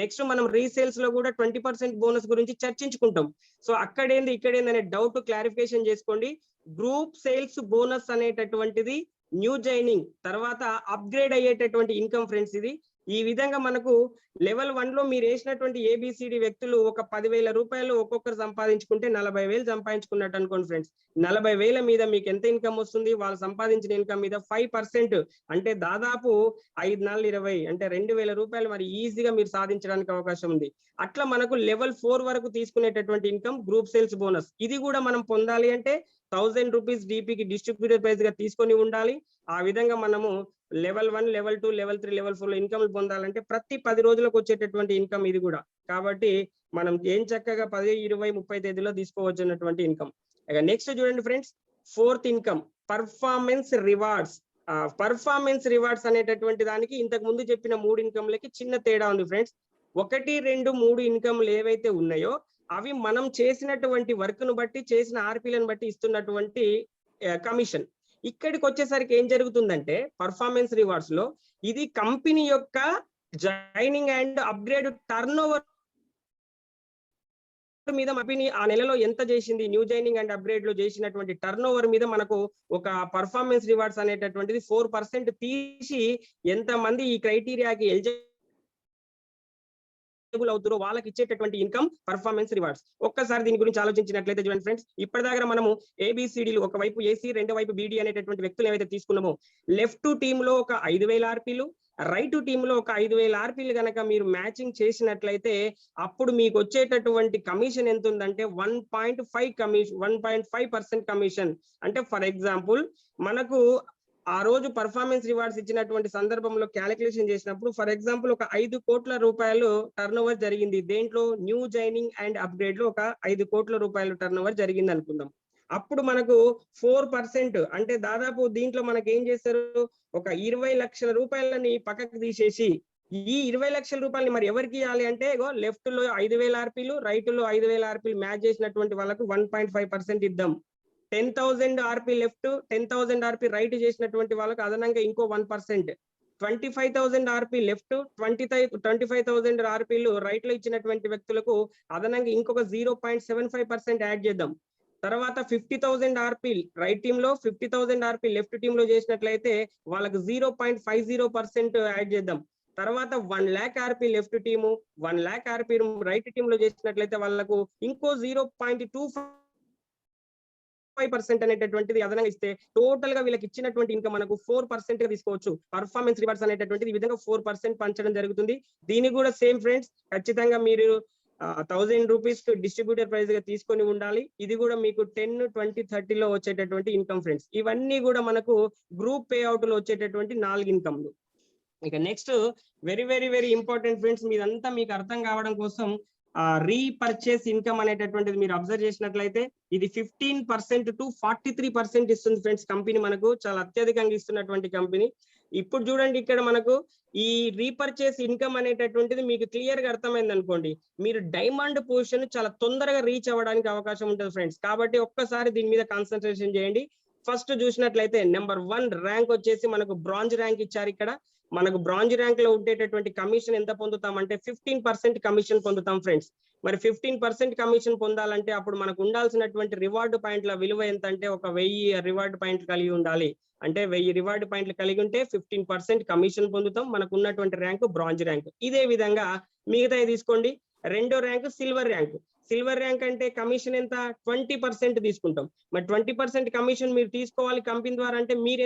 నెక్స్ట్ మనం రీసేల్స్ లో కూడా 20% బోనస్ గురించి చర్చించుకుంటాం. సో అక్కడేంది ఇక్కడేంది అనే డౌట్ క్లారిఫికేషన్ చేసుకోండి. గ్రూప్ సేల్స్ బోనస్ అనేటటువంటిది న్యూ జాయినింగ్ తర్వాత అప్గ్రేడ్ అయ్యేటటువంటి ఇన్కమ్ ఫ్రెండ్స్. ఇది ఈ విధంగా మనకు లెవెల్ 1 లో మీరు వేసినటువంటి ఏబిసిడి వ్యక్తులు ఒక 10,000 రూపాయలు ఒక్కొక్కరు సంపాదించుకుంటే 40,000 సంపాదించుకున్నట్టు అనుకోండి ఫ్రెండ్స్. 40,000 మీద మీకు ఎంత ఇన్కమ్ వస్తుంది? వాళ్ళు సంపాదించిన ఇన్కమ్ మీద 5% అంటే దాదాపు 5×4=20 అంటే 2,000 రూపాయలు మరి ఈజీగా మీరు సాధించడానికి అవకాశం ఉంది. అట్లా మనకు లెవెల్ 4 వరకు తీసుకునేటటువంటి ఇన్కమ్ గ్రూప్ సేల్స్ బోనస్. ఇది కూడా మనం పొందాలి అంటే 1000 రూపీస్ డిపికి డిస్ట్రిబ్యూటర్ ప్రైజ్ గా తీసుకొని ఉండాలి. ఆ విధంగా మనము లెవెల్ 1, లెవెల్ 2, లెవెల్ 3, లెవెల్ 4 లో ఇన్కమ్ పొందాలంటే ప్రతి 10 రోజులకు వచ్చేటటువంటి ఇన్కమ్ ఇది కూడా. కాబట్టి మనం ఏం చక్కగా 10, 20, 30 తేదీలో తీసుకోవచ్చు అన్నటువంటి ఇన్కమ్. నెక్స్ట్ చూడండి friends, 4th income performance rewards. Performance rewards అనేటటువంటి దానికి ఇంతకు ముందు చెప్పిన 3 ఇన్కమ్లకి చిన్న తేడా ఉంది ఫ్రెండ్స్. 1, 2, 3 ఇన్కమ్లు ఏవైతే ఉన్నాయో అవి మనం చేసినటువంటి వర్క్ ను బట్టి చేసిన ఆర్పీలను బట్టి ఇస్తున్నటువంటి కమిషన్. ఇక్కడికి వచ్చేసరికి ఏం జరుగుతుందంటే పర్ఫార్మెన్స్ రివార్డ్స్ లో ఇది కంపెనీ యొక్క joining and upgrade turn over మీద కంపెనీ ఆ నెలలో ఎంత చేసింది, న్యూ జాయినింగ్ అండ్ అప్గ్రేడ్ లో చేసినటువంటి టర్న్ ఓవర్ మీద మనకు ఒక పర్ఫార్మెన్స్ రివార్డ్స్ అనేటటువంటిది 4% తీసి ఎంత మంది ఈ క్రైటీరియాకి ఎలిజిబుల్ అవుతారో వాళ్ళకి ఇచ్చేటటువంటి ఇన్కమ్ పర్ఫార్మెన్స్ రివార్డ్స్. ఒక్కసారి దీని గురించి ఆలోచించినట్లయితే చూడండి ఫ్రెండ్స్, ఇప్పటిదాకా మనము ఏబిసిడీలు ఒకవైపు ఏసీ రెండో వైపు బిడి అనేటటువంటి వ్యక్తులు ఏవైతే తీసుకున్నామో లెఫ్ట్ టీమ్ లో ఒక 5,000 ఆర్పీలు, రైట్ టీమ్ లో ఒక 5,000 ఆర్పీలు కనుక మీరు మ్యాచింగ్ చేసినట్లయితే అప్పుడు మీకు వచ్చేటటువంటి కమిషన్ ఎంత ఉందంటే 1.5% కమిషన్. అంటే ఫర్ ఎగ్జాంపుల్ మనకు ఆ రోజు పర్ఫార్మెన్స్ రివార్డ్స్ ఇచ్చినటువంటి సందర్భంలో క్యాలిక్యులేషన్ చేసినప్పుడు ఫర్ ఎగ్జాంపుల్ ఒక 5 కోట్ల రూపాయలు టర్న్ ఓవర్ జరిగింది. దేంట్లో న్యూ జాయినింగ్ అండ్ అప్గ్రేడ్ లో ఒక 5 కోట్ల రూపాయలు టర్న్ ఓవర్ జరిగింది అనుకుందాం. అప్పుడు మనకు 4% అంటే దాదాపు దీంట్లో మనకి ఏం చేస్తారు, ఒక 20 లక్షల రూపాయలని పక్కకు తీసేసి ఈ 20 లక్షల రూపాయలని మరి ఎవరికి ఇవ్వాలి అంటే లెఫ్ట్ లో 5,000 ఆర్పీలు, రైట్ లో 5,000 ఆర్పీలు మ్యాచ్ చేసినటువంటి వాళ్ళకు 1.5% ఇద్దాం. 10,000 ఆర్పీ లెఫ్ట్, 10,000 ఆర్పీ రైట్ చేసినటువంటి వాళ్ళకి అదనంగా ఇంకో 1%. 25,000 ఆర్పీ లెఫ్ట్, 25,000 ఆర్పీలు రైట్ లో ఇచ్చినటువంటి వ్యక్తులకు అదనంగా ఇంకొక 0.75% యాడ్ చేద్దాం. తర్వాత 50,000 ఆర్పీ రైట్ టీమ్ లో, 50,000 ఆర్పీ లెఫ్ట్ టీమ్ లో చేసినట్లయితే వాళ్ళకు 0.50% యాడ్ చేద్దాం. తర్వాత 1 lakh RP left team, 1 lakh RP right team లో చేసినట్లయితే వాళ్ళకు ఇంకో 0.25% అనేటటువంటిది అదనంగా ఇస్తే టోటల్ గా వీళ్ళకి ఇచ్చినటువంటి ఇన్కమ్ మనకు 4% గా తీసుకోవచ్చు. పర్ఫార్మెన్స్ రివార్డ్స్ అనేటటువంటిది ఈ విధంగా 4% పంచడం జరుగుతుంది. దీనికి కూడా సేమ్ ఫ్రెండ్స్, ఖచ్చితంగా మీరు 1000 రూపీస్ డిస్ట్రిబ్యూటర్ ప్రైజ్ గా తీసుకొని ఉండాలి. ఇది కూడా మీకు 10, 20, 30 లో వచ్చేటటువంటి ఇన్కమ్ ఫ్రెండ్స్. ఇవన్నీ కూడా మనకు గ్రూప్ పే అవుట్ లో వచ్చేటటువంటి 4 ఇన్కమ్లు. ఇక next very very very important friends, మీదంతా మీకు అర్థం కావడం కోసం రీపర్చేస్ ఇన్కమ్ అనేటటువంటిది మీరు అబ్జర్వ్ చేసినట్లయితే ఇది 15% to 43% ఇస్తుంది ఫ్రెండ్స్. కంపెనీ మనకు చాలా అత్యధికంగా ఇస్తున్నటువంటి కంపెనీ. ఇప్పుడు చూడండి ఇక్కడ మనకు ఈ రీపర్చేస్ ఇన్కమ్ అనేటటువంటిది మీకు క్లియర్ గా అర్థమైంది అనుకోండి, మీరు డైమండ్ పొజిషన్ చాలా తొందరగా రీచ్ అవ్వడానికి అవకాశం ఉంటుంది ఫ్రెండ్స్. కాబట్టి ఒక్కసారి దీని మీద కాన్సన్ట్రేషన్ చేయండి. ఫస్ట్ చూసినట్లయితే నెంబర్ 1 ర్యాంక్ వచ్చేసి మనకు బ్రాంజ్ ర్యాంక్ ఇచ్చారు. ఇక్కడ మనకు బ్రాంజ్ ర్యాంక్ లో ఉండేటటువంటి కమిషన్ ఎంత పొందుతాం అంటే 15% కమిషన్ పొందుతాం ఫ్రెండ్స్. మరి 15% కమిషన్ పొందాలంటే అప్పుడు మనకు ఉండాల్సినటువంటి రివార్డు పాయింట్ల విలువ ఎంత అంటే ఒక 1000 రివార్డు పాయింట్లు కలిగి ఉండాలి. అంటే 1000 రివార్డు పాయింట్లు కలిగి ఉంటే 15% కమిషన్ పొందుతాం. మనకు ఉన్నటువంటి ర్యాంకు బ్రాంజ్ ర్యాంక్. ఇదే విధంగా మిగతా తీసుకోండి. రెండో rank silver rank. Silver rank అంటే కమిషన్ ఎంత 20% తీసుకుంటాం. మరి 20% కమిషన్ మీరు తీసుకోవాలి కంపెనీ ద్వారా అంటే మీరు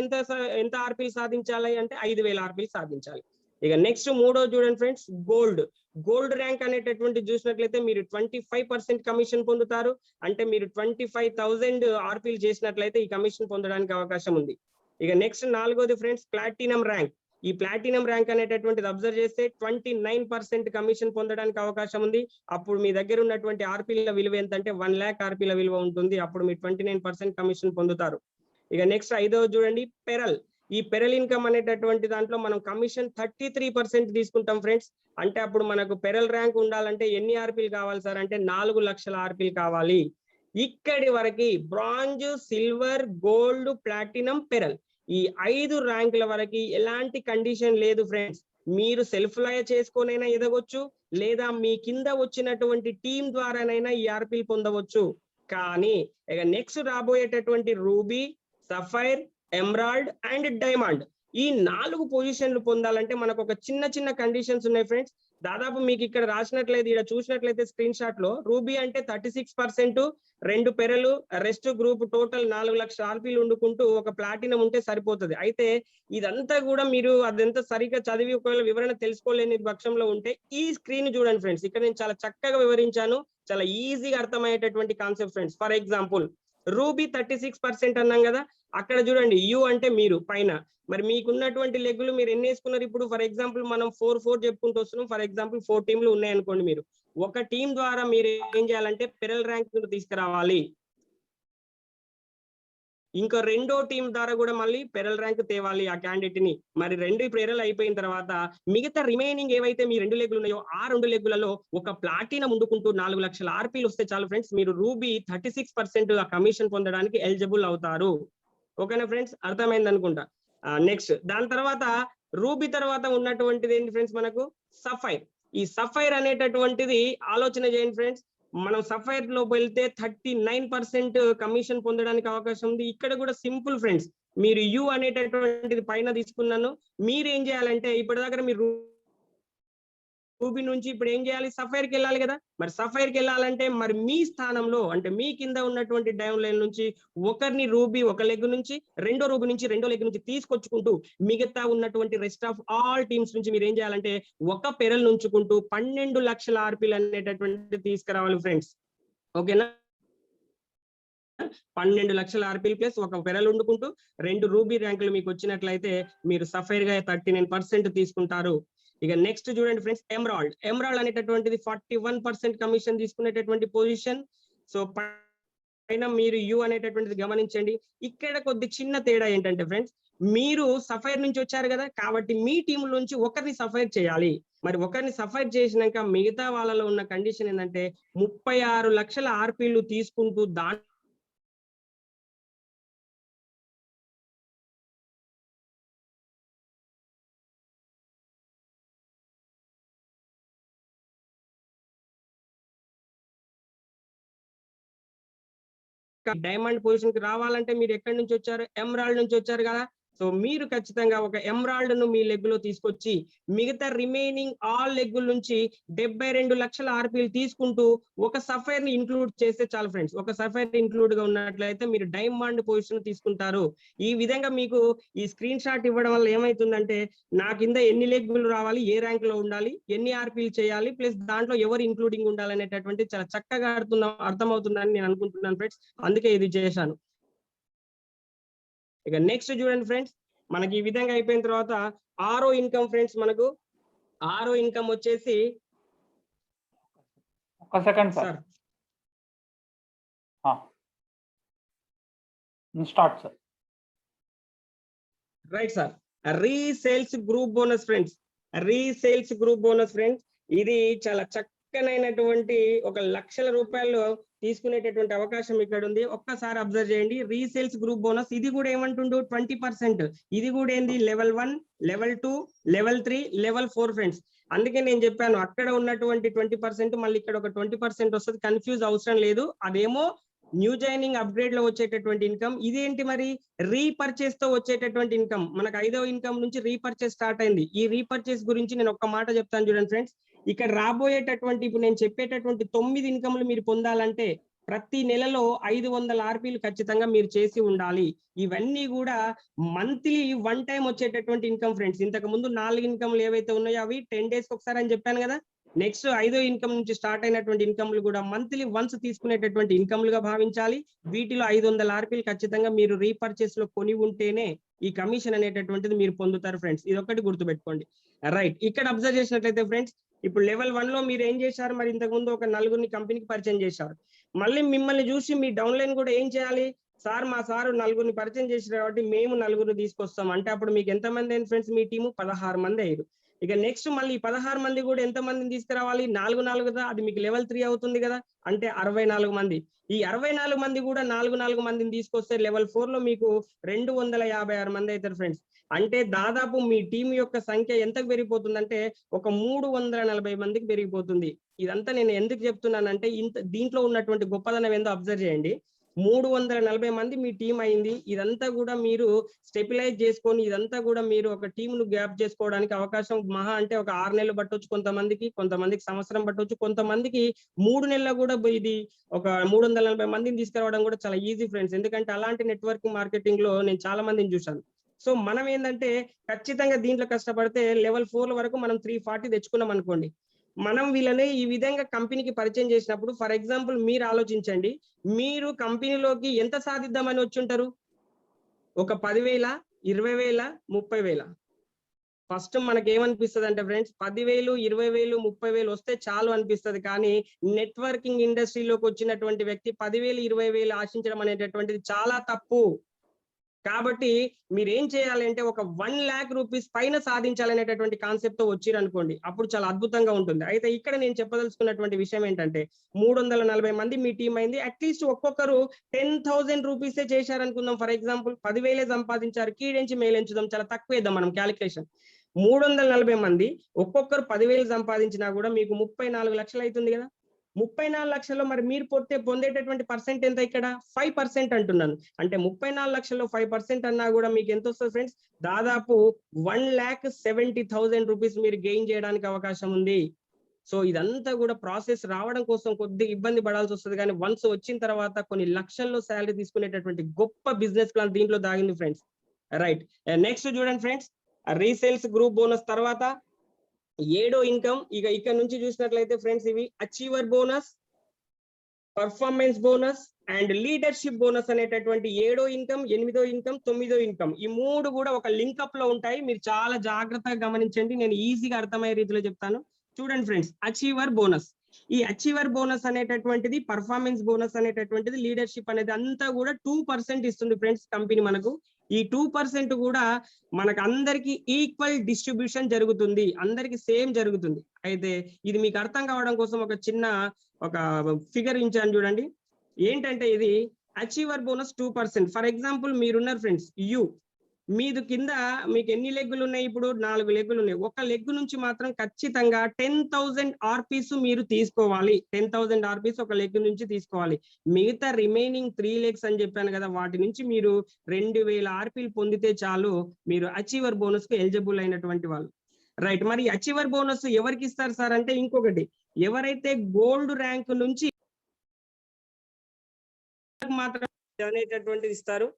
ఎంత ఆర్పీలు సాధించాలి అంటే 5,000 ఆర్పీలు సాధించాలి. ఇక నెక్స్ట్ మూడో చూడండి ఫ్రెండ్స్, గోల్డ్ ర్యాంక్ అనేటటువంటి చూసినట్లయితే మీరు 25% కమిషన్ పొందుతారు. అంటే మీరు 25,000 ఆర్పీలు చేసినట్లయితే ఈ కమిషన్ పొందడానికి అవకాశం ఉంది. ఇక నెక్స్ట్ నాలుగోది ఫ్రెండ్స్, ప్లాటినం ర్యాంక్. ఈ ప్లాటినం ర్యాంక్ అనేటటువంటిది అబ్జర్వ్ చేస్తే 29% కమిషన్ పొందడానికి అవకాశం ఉంది. అప్పుడు మీ దగ్గర ఉన్నటువంటి ఆర్పీల విలువ ఎంత అంటే 1 lakh ఆర్పీల విలువ ఉంటుంది. అప్పుడు మీరు 29% కమిషన్ పొందుతారు. ఇక నెక్స్ట్ ఐదోది చూడండి, ఈ పెరల్ ఇన్కమ్ అనేటటువంటి దాంట్లో మనం కమిషన్ 33% తీసుకుంటాం ఫ్రెండ్స్. అంటే అప్పుడు మనకు పెరల్ ర్యాంక్ ఉండాలంటే ఎన్ని ఆర్పీలు కావాలి సార్ అంటే 4 లక్షల ఆర్పీలు కావాలి. ఇక్కడి వరకు bronze, silver, gold, platinum, pearl ఈ 5 ర్యాంకుల వరకు ఎలాంటి కండిషన్ లేదు ఫ్రెండ్స్. మీరు సెల్ఫ్ లయ చేసుకోనైనా ఎదగొచ్చు, లేదా మీ కింద వచ్చినటువంటి టీం ద్వారానైనా ఈ ఆర్పీలు పొందవచ్చు. కానీ ఇక నెక్స్ట్ రాబోయేటటువంటి ruby, sapphire, emerald and diamond ఈ 4 పొజిషన్లు పొందాలంటే మనకు ఒక చిన్న కండిషన్స్ ఉన్నాయి ఫ్రెండ్స్. దాదాపు మీకు ఇక్కడ రాసినట్లయితే, ఇక్కడ చూసినట్లయితే స్క్రీన్ షాట్ లో రూబీ అంటే 36%, 2 పెరలు, రెస్ట్ గ్రూప్ టోటల్ 4 లక్షల ఆర్పీలు వండుకుంటూ ఒక ప్లాటినం ఉంటే సరిపోతుంది. అయితే ఇదంతా కూడా మీరు అదంతా సరిగ్గా చదివి ఒకవేళ వివరణ తెలుసుకోలేని పక్షంలో ఉంటే ఈ స్క్రీన్ చూడండి ఫ్రెండ్స్. ఇక్కడ నేను చాలా చక్కగా వివరించాను, చాలా ఈజీగా అర్థమయ్యేటటువంటి concept friends. For example ruby 36% అన్నాం కదా, అక్కడ చూడండి యు అంటే మీరు పైన, మరి మీకున్నటువంటి లెగ్గులు మీరు ఎన్ని వేసుకున్నారు. ఇప్పుడు ఫర్ ఎగ్జాంపుల్ మనం 4 చెప్పుకుంటూ వస్తున్నాం. ఫర్ ఎగ్జాంపుల్ 4 టీంలు ఉన్నాయనుకోండి. మీరు ఒక టీం ద్వారా మీరు ఏం చేయాలంటే పెరల్ ర్యాంక్ తీసుకురావాలి. ఇంకా రెండో టీం ద్వారా కూడా మళ్ళీ పెరల్ ర్యాంక్ తేవాలి ఆ క్యాండిడేట్ ని. మరి 2 పెరల్ అయిపోయిన తర్వాత మిగతా రిమైనింగ్ ఏవైతే మీ 2 లెగ్గులు ఉన్నాయో ఆ 2 లెగ్గులలో ఒక ప్లాటినం ఉండుకుంటూ 4 లక్షల ఆర్పీలు వస్తే చాలు ఫ్రెండ్స్, మీరు రూబీ 36% ఆ కమిషన్ పొందడానికి ఎలిజిబుల్ అవుతారు. ఓకేనా ఫ్రెండ్స్, అర్థమైంది అనుకుంటా. నెక్స్ట్ దాని తర్వాత రూబీ తర్వాత ఉన్నటువంటిది ఏంటి ఫ్రెండ్స్, మనకు సఫైర్. ఈ సఫైర్ అనేటటువంటిది ఆలోచన చేయండి ఫ్రెండ్స్. మనం సఫైర్ లో వెళ్తే 39% కమిషన్ పొందడానికి అవకాశం ఉంది. ఇక్కడ కూడా సింపుల్ ఫ్రెండ్స్, మీరు యు అనేటటువంటిది పైన తీసుకున్నాను. మీరు ఏం చేయాలంటే ఇప్పటిదాకా మీరు రూబీ నుంచి ఇప్పుడు ఏం చేయాలి, సఫైర్ కి వెళ్ళాలి కదా. మరి సఫైర్ కి వెళ్ళాలంటే మరి మీ స్థానంలో అంటే మీ కింద ఉన్నటువంటి డౌన్ లైన్ నుంచి ఒకరిని రూబీ ఒక లెగ్ నుంచి, రెండో రూబీ నుంచి రెండో లెగ్ నుంచి తీసుకొచ్చుకుంటూ మిగతా ఉన్నటువంటి రెస్ట్ ఆఫ్ ఆల్ టీమ్స్ నుంచి మీరు ఏం చేయాలంటే ఒక పెరల్ నుంచుకుంటూ 12 లక్షల ఆర్పీలు అనేటటువంటి తీసుకురావాలి ఫ్రెండ్స్. ఓకేనా, 12 లక్షల ఆర్పీలు ప్లస్ ఒక పెరల్ వండుకుంటూ 2 రూబీ ర్యాంకులు మీకు వచ్చినట్లయితే మీరు సఫైర్ గా 39% తీసుకుంటారు. ఇక నెక్స్ట్ చూడండి ఫ్రెండ్స్, ఎమరాల్డ్ అనేటటువంటిది 41% కమిషన్ తీసుకునేటటువంటి పొజిషన్. సో పైన మీరు యు అనేటటువంటిది గమనించండి. ఇక్కడ కొద్ది చిన్న తేడా ఏంటంటే ఫ్రెండ్స్, మీరు సఫైర్ నుంచి వచ్చారు కదా, కాబట్టి మీ టీం నుంచి ఒకరిని సఫైర్ చేయాలి. మరి ఒకరిని సఫైర్ చేసినాక మిగతా వాళ్ళలో ఉన్న కండిషన్ ఏంటంటే 36 లక్షల ఆర్పీలు తీసుకుంటూ దాని డైమండ్ పొజిషన్ కి రావాలంటే మీరు ఎక్కడి నుంచి వచ్చారు, ఎమరాల్డ్ నుంచి వచ్చారు కదా. సో మీరు ఖచ్చితంగా ఒక ఎమరాల్డ్ ను మీ లెగ్ లో తీసుకొచ్చి మిగతా రిమైనింగ్ ఆల్ లెగ్గుల నుంచి 72 లక్షల ఆర్పీలు తీసుకుంటూ ఒక సఫైర్ ని ఇంక్లూడ్ చేస్తే చాలు ఫ్రెండ్స్. ఒక సఫైర్ ఇంక్లూడ్ గా ఉన్నట్లయితే మీరు డైమండ్ పొజిషన్ తీసుకుంటారు. ఈ విధంగా మీకు ఈ స్క్రీన్ షాట్ ఇవ్వడం వల్ల ఏమైతుందంటే నా కింద ఎన్ని లెగ్గులు రావాలి, ఏ ర్యాంక్ లో ఉండాలి, ఎన్ని ఆర్పీలు చేయాలి, ప్లస్ దాంట్లో ఎవరు ఇంక్లూడింగ్ ఉండాలనేటటువంటి చాలా చక్కగా అర్థమవుతుందని నేను అనుకుంటున్నాను ఫ్రెండ్స్. అందుకే ఇది చేశాను. ఇక నెక్స్ట్ చూడండి ఫ్రెండ్స్, మనకి ఈ విధంగా అయిపోయిన తర్వాత ఆరో ఇన్కమ్ ఫ్రెండ్స్, మనకు ఆరో ఇన్కమ్ వచ్చేసి ఒక second sir start sir. Right sir, resales group bonus friends. Resales group bonus friends, ఇది చాలా చక్కనైనటువంటి 1 లక్షల రూపాయలు తీసుకునేటటువంటి అవకాశం ఇక్కడ ఉంది. ఒక్కసారి అబ్జర్వ్ చేయండి, రీసేల్స్ గ్రూప్ బోనస్ ఇది కూడా ఏమంటుండు 20%. ఇది కూడా ఏంది level 1, level 2, level 3, level 4 friends. అందుకే నేను చెప్పాను అక్కడ ఉన్నటువంటి 20% మళ్ళీ ఇక్కడ ఒక 20% వస్తుంది. కన్ఫ్యూజ్ అవసరం లేదు. అదేమో న్యూ జాయినింగ్ అప్గ్రేడ్ లో వచ్చేటటువంటి ఇన్కమ్. ఇదేంటి మరి రీపర్చేస్ తో వచ్చేటటువంటి ఇన్కమ్. మనకు 5వ ఇన్కమ్ నుంచి రీపర్చేస్ స్టార్ట్ అయింది. ఈ రీపర్చేస్ గురించి నేను ఒక్క మాట చెప్తాను చూడండి ఫ్రెండ్స్. ఇక్కడ రాబోయేటటువంటి ఇప్పుడు నేను చెప్పేటటువంటి 9 ఇన్కమ్లు మీరు పొందాలంటే ప్రతి నెలలో 500 ఆర్పీలు ఖచ్చితంగా మీరు చేసి ఉండాలి. ఇవన్నీ కూడా మంత్లీ వన్ టైం వచ్చేటటువంటి ఇన్కమ్ ఫ్రెండ్స్. ఇంతకు ముందు 4 ఇన్కమ్లు ఏవైతే ఉన్నాయో అవి 10 డేస్కి ఒకసారి అని చెప్పాను కదా. నెక్స్ట్ 5వ ఇన్కమ్ నుంచి స్టార్ట్ అయినటువంటి ఇన్కమ్లు కూడా మంత్లీ వన్స్ తీసుకునేటటువంటి ఇన్కమ్లుగా భావించాలి. వీటిలో 500 ఆర్పీలు ఖచ్చితంగా మీరు రీపర్చేస్ లో కొని ఉంటేనే ఈ కమిషన్ అనేటటువంటిది మీరు పొందుతారు ఫ్రెండ్స్. ఇది ఒకటి గుర్తుపెట్టుకోండి. రైట్, ఇక్కడ అబ్జర్వ్ చేసినట్లయితే ఫ్రెండ్స్, ఇప్పుడు లెవెల్ 1 లో మీరు ఏం చేశారు, మరి ఇంతకు ముందు ఒక 4గురిని కంపెనీకి పరిచయం చేశారు. మళ్ళీ మిమ్మల్ని చూసి మీ డౌన్లైన్ కూడా ఏం చేయాలి, సార్ మా సారు 4గురిని పరిచయం చేశారు కాబట్టి మేము 4గురిని తీసుకొస్తాం అంటే అప్పుడు మీకు ఎంతమంది అయింది ఫ్రెండ్స్, మీ టీము 16 మంది అయ్యారు. ఇక నెక్స్ట్ మళ్ళీ 16 మంది కూడా ఎంత మందిని తీసుకురావాలి, 4 కదా, అది మీకు లెవెల్ 3 అవుతుంది కదా, అంటే 64 మంది. ఈ 64 మంది కూడా 4 మందిని తీసుకొస్తే లెవెల్ 4 లో మీకు 256 మంది అవుతారు ఫ్రెండ్స్. అంటే దాదాపు మీ టీం యొక్క సంఖ్య ఎంతకు పెరిగిపోతుందంటే ఒక 340 మందికి పెరిగిపోతుంది. ఇదంతా నేను ఎందుకు చెప్తున్నానంటే దీంట్లో ఉన్నటువంటి గొప్పదనం ఏందో అబ్జర్వ్ చేయండి. 340 మంది మీ టీం అయింది. ఇదంతా కూడా మీరు స్టెబిలైజ్ చేసుకొని ఇదంతా కూడా మీరు ఒక టీంను గ్యాప్ చేసుకోవడానికి అవకాశం మహా అంటే ఒక 6 నెలలు పట్టొచ్చు కొంతమందికి సంవత్సరం పట్టొచ్చు, కొంతమందికి 3 నెలలు కూడా ఇది ఒక 340 మందిని తీసుకురావడం కూడా చాలా ఈజీ ఫ్రెండ్స్. ఎందుకంటే అలాంటి నెట్వర్క్ మార్కెటింగ్ లో నేను చాలా మందిని చూశాను. సో మనం ఏంటంటే ఖచ్చితంగా దీంట్లో కష్టపడితే లెవెల్ 4 వరకు మనం 340 తెచ్చుకున్నాం అనుకోండి. మనం వీళ్ళని ఈ విధంగా కంపెనీకి పరిచయం చేసినప్పుడు ఫర్ ఎగ్జాంపుల్ మీరు ఆలోచించండి, మీరు కంపెనీలోకి ఎంత సాధిద్దామని వచ్చి ఉంటారు, ఒక 10,000, 20,000, 30,000. ఫస్ట్ మనకి ఏమనిపిస్తుంది అంటే ఫ్రెండ్స్ 10,000, 20,000, 30,000 వస్తే చాలు అనిపిస్తుంది. కానీ నెట్వర్కింగ్ ఇండస్ట్రీలోకి వచ్చినటువంటి వ్యక్తి 10,000, 20,000 ఆశించడం అనేటటువంటిది చాలా తప్పు. కాబట్టి మీరు ఏం చేయాలి అంటే ఒక 1 lakh రూపీస్ పైన సాధించాలనేటటువంటి కాన్సెప్ట్ తో వచ్చిరు అనుకోండి, అప్పుడు చాలా అద్భుతంగా ఉంటుంది. అయితే ఇక్కడ నేను చెప్పదలుచుకున్నటువంటి విషయం ఏంటంటే 340 మంది మీ టీం అయింది. అట్లీస్ట్ ఒక్కొక్కరు 10,000 రూపీసే చేశారనుకుందాం. ఫర్ ఎగ్జాంపుల్ 10,000 సంపాదించారు, కీడెంచి మేలెంచుదాం, చాలా తక్కువ వేద్దాం మనం క్యాలిక్యులేషన్. 340 మంది ఒక్కొక్కరు 10,000 సంపాదించినా కూడా మీకు 34 లక్షలు అవుతుంది కదా. 34 లక్షల్లో మరి మీరు పొందేటటువంటి పర్సెంట్ ఎంత, ఇక్కడ 5% అంటున్నాను. అంటే 34 లక్షల్లో 5% అన్నా కూడా మీకు ఎంత వస్తుంది ఫ్రెండ్స్, దాదాపు 1,70,000 రూపీస్ మీరు గెయిన్ చేయడానికి అవకాశం ఉంది. సో ఇదంతా కూడా ప్రాసెస్ రావడం కోసం కొద్దిగా ఇబ్బంది పడాల్సి వస్తుంది, కానీ వన్స్ వచ్చిన తర్వాత కొన్ని లక్షల్లో శాలరీ తీసుకునేటటువంటి గొప్ప బిజినెస్ ప్లాన్ దీంట్లో దాగింది ఫ్రెండ్స్. రైట్, నెక్స్ట్ చూడండి ఫ్రెండ్స్, రీసేల్స్ గ్రూప్ బోనస్ తర్వాత 7వ ఇన్కమ్. ఇక ఇక్కడ నుంచి చూసినట్లయితే ఫ్రెండ్స్ ఇవి achiever bonus, performance bonus and leadership bonus అనేటటువంటి 7వ ఇన్కమ్, 8వ ఇన్కమ్, 9వ ఇన్కమ్. ఈ 3 కూడా ఒక లింకప్ లో ఉంటాయి. మీరు చాలా జాగ్రత్తగా గమనించండి, నేను ఈజీగా అర్థమయ్యే రీతిలో చెప్తాను. చూడండి ఫ్రెండ్స్, అచీవర్ బోనస్, ఈ అచీవర్ బోనస్ అనేటటువంటిది, పర్ఫార్మెన్స్ బోనస్ అనేటటువంటిది, లీడర్షిప్ అనేది అంతా కూడా 2% ఇస్తుంది ఫ్రెండ్స్ కంపెనీ మనకు. ఈ 2% కూడా మనకు అందరికి ఈక్వల్ డిస్ట్రిబ్యూషన్ జరుగుతుంది, అందరికి సేమ్ జరుగుతుంది. అయితే ఇది మీకు అర్థం కావడం కోసం ఒక చిన్న ఫిగర్ ఇచ్చాను చూడండి. ఏంటంటే ఇది అచీవర్ బోనస్ 2%. ఫర్ ఎగ్జాంపుల్ మీరున్నారు ఫ్రెండ్స్, మీది కింద మీకు ఎన్ని లెగ్గులు ఉన్నాయి, ఇప్పుడు 4 లెగ్గులు ఉన్నాయి. ఒక లెగ్ నుంచి మాత్రం ఖచ్చితంగా 10,000 ఆర్పీస్ మీరు తీసుకోవాలి. 10,000 ఆర్పీస్ ఒక లెగ్ నుంచి తీసుకోవాలి. మిగతా రిమైనింగ్ 3 లెగ్స్ అని చెప్పాను కదా, వాటి నుంచి మీరు 2,000 ఆర్పీలు పొందితే చాలు, మీరు అచీవర్ బోనస్ కు ఎలిజిబుల్ అయినటువంటి వాళ్ళు. రైట్, మరి అచీవర్ బోనస్ ఎవరికి ఇస్తారు సార్ అంటే, ఇంకొకటి, ఎవరైతే గోల్డ్ ర్యాంక్ నుంచి మాత్రం అనేటటువంటిది ఇస్తారు.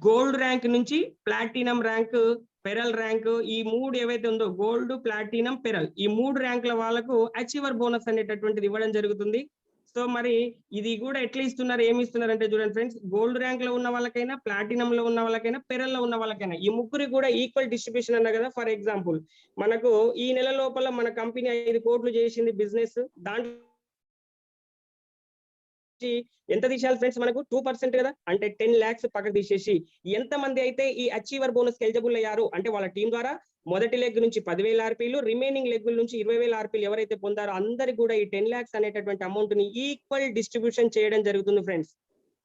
గోల్డ్ ర్యాంక్ నుంచి ప్లాటినం ర్యాంక్, పెరల్ ర్యాంక్, ఈ 3 ఏవైతే ఉందో గోల్డ్, ప్లాటినం, పెరల్, ఈ 3 ర్యాంకుల వాళ్ళకు అచీవర్ బోనస్ అనేటటువంటిది ఇవ్వడం జరుగుతుంది. సో మరి ఇది కూడా ఎట్లా ఇస్తున్నారు, ఏమి ఇస్తున్నారు అంటే చూడండి ఫ్రెండ్స్, గోల్డ్ ర్యాంక్ లో ఉన్న వాళ్ళకైనా, ప్లాటినం లో ఉన్న వాళ్ళకైనా, పెరల్ లో ఉన్న వాళ్ళకైనా, ఈ ముగ్గురికి కూడా ఈక్వల్ డిస్ట్రిబ్యూషన్ అన్న కదా. ఫర్ ఎగ్జాంపుల్ మనకు ఈ నెల లోపల మన కంపెనీ 5 కోట్లు చేసింది బిజినెస్, దాంట్లో ఎంత తీసేయాలి ఫ్రెండ్స్, మనకు 2% కదా, అంటే 10 lakhs పక్కకు తీసేసి ఎంత మంది అయితే ఈ అచీవర్ బోనస్ ఎలిజిబుల్ అయ్యారు అంటే వాళ్ళ టీం ద్వారా మొదటి లెగ్ నుంచి 10,000 ఆర్పీలు, రిమైనింగ్ లెగ్ నుంచి 20,000 ఆర్పీలు ఎవరైతే పొందారో అందరికి కూడా ఈ 10 lakhs అనేటటువంటి అమౌంట్ ని ఈక్వల్ డిస్ట్రిబ్యూషన్ చేయడం జరుగుతుంది ఫ్రెండ్స్.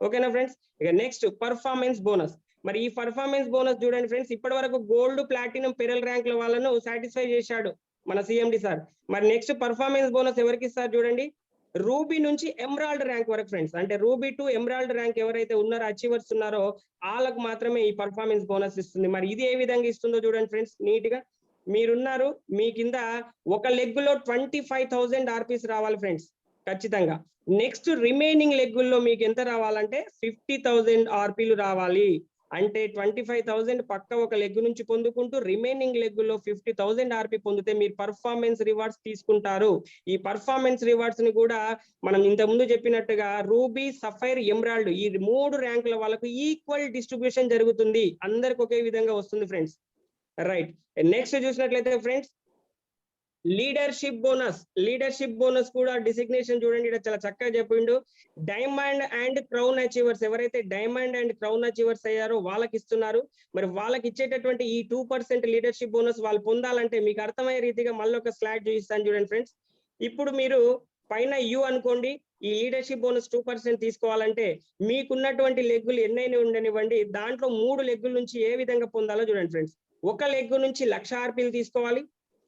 ఓకేనా ఫ్రెండ్స్. ఇక నెక్స్ట్ పర్ఫార్మెన్స్ బోనస్. మరి ఈ పర్ఫార్మెన్స్ బోనస్ చూడండి ఫ్రెండ్స్, ఇప్పటి వరకు గోల్డ్, ప్లాటినం, పెరల్ ర్యాంక్ లో వాళ్ళను సాటిస్ఫై చేశాడు మన సిఎండి సార్. మరి నెక్స్ట్ పర్ఫార్మెన్స్ బోనస్ ఎవరికి ఇస్తారు చూడండి, రూబీ నుంచి ఎమరాల్డ్ ర్యాంక్ వరకు ఫ్రెండ్స్. అంటే రూబీ టు ఎమరాల్డ్ ర్యాంక్ ఎవరైతే ఉన్నారో, అచీవర్స్ ఉన్నారో, వాళ్ళకు మాత్రమే ఈ పర్ఫార్మెన్స్ బోనస్ ఇస్తుంది. మరి ఇది ఏ విధంగా ఇస్తుందో చూడండి ఫ్రెండ్స్, నీట్ గా మీరున్నారు, మీ కింద ఒక లెగ్ లో 25,000 ఆర్పీస్ రావాలి ఫ్రెండ్స్. ఖచ్చితంగా. నెక్స్ట్ రిమైనింగ్ లెగ్గుల్లో మీకు ఎంత రావాలంటే 50,000 ఆర్పీలు రావాలి. అంటే 25,000 పక్క ఒక లెగ్ నుంచి పొందుకుంటూ రిమైనింగ్ లెగ్గుల్లో 50,000 ఆర్పీ పొందితే మీరు పర్ఫార్మెన్స్ రివార్డ్స్ తీసుకుంటారు. ఈ పర్ఫార్మెన్స్ రివార్డ్స్ ని కూడా మనం ఇంత ముందు చెప్పినట్టుగా రూబీ, సఫైర్, ఎమరాల్డ్ ఈ 3 ర్యాంకుల వాళ్ళకు ఈక్వల్ డిస్ట్రిబ్యూషన్ జరుగుతుంది. అందరికి ఒకే విధంగా వస్తుంది ఫ్రెండ్స్. రైట్. నెక్స్ట్ చూసినట్లయితే ఫ్రెండ్స్ లీడర్షిప్ బోనస్ కూడా డిసిగ్నేషన్ చూడండి, ఇక్కడ చాలా చక్కగా చెప్పిండు. డైమండ్ అండ్ క్రౌన్ అచీవర్స్ ఎవరైతే డైమండ్ అండ్ క్రౌన్ అచీవర్స్ అయ్యారో వాళ్ళకి ఇస్తున్నారు. మరి వాళ్ళకి ఇచ్చేటటువంటి ఈ 2% లీడర్షిప్ బోనస్ వాళ్ళు పొందాలంటే మీకు అర్థమయ్యే రీతిగా మళ్ళీ ఒక స్లైడ్ చూపిస్తాను చూడండి ఫ్రెండ్స్. ఇప్పుడు మీరు పైన యు అనుకోండి, ఈ లీడర్షిప్ బోనస్ 2% తీసుకోవాలంటే మీకున్నటువంటి లెగ్గులు ఎన్నైనా ఉండనివ్వండి, దాంట్లో 3 లెగ్గుల నుంచి ఏ విధంగా పొందాలో చూడండి ఫ్రెండ్స్. ఒక లెగ్గు నుంచి 1,00,000 ఆర్పీలు తీసుకోవాలి,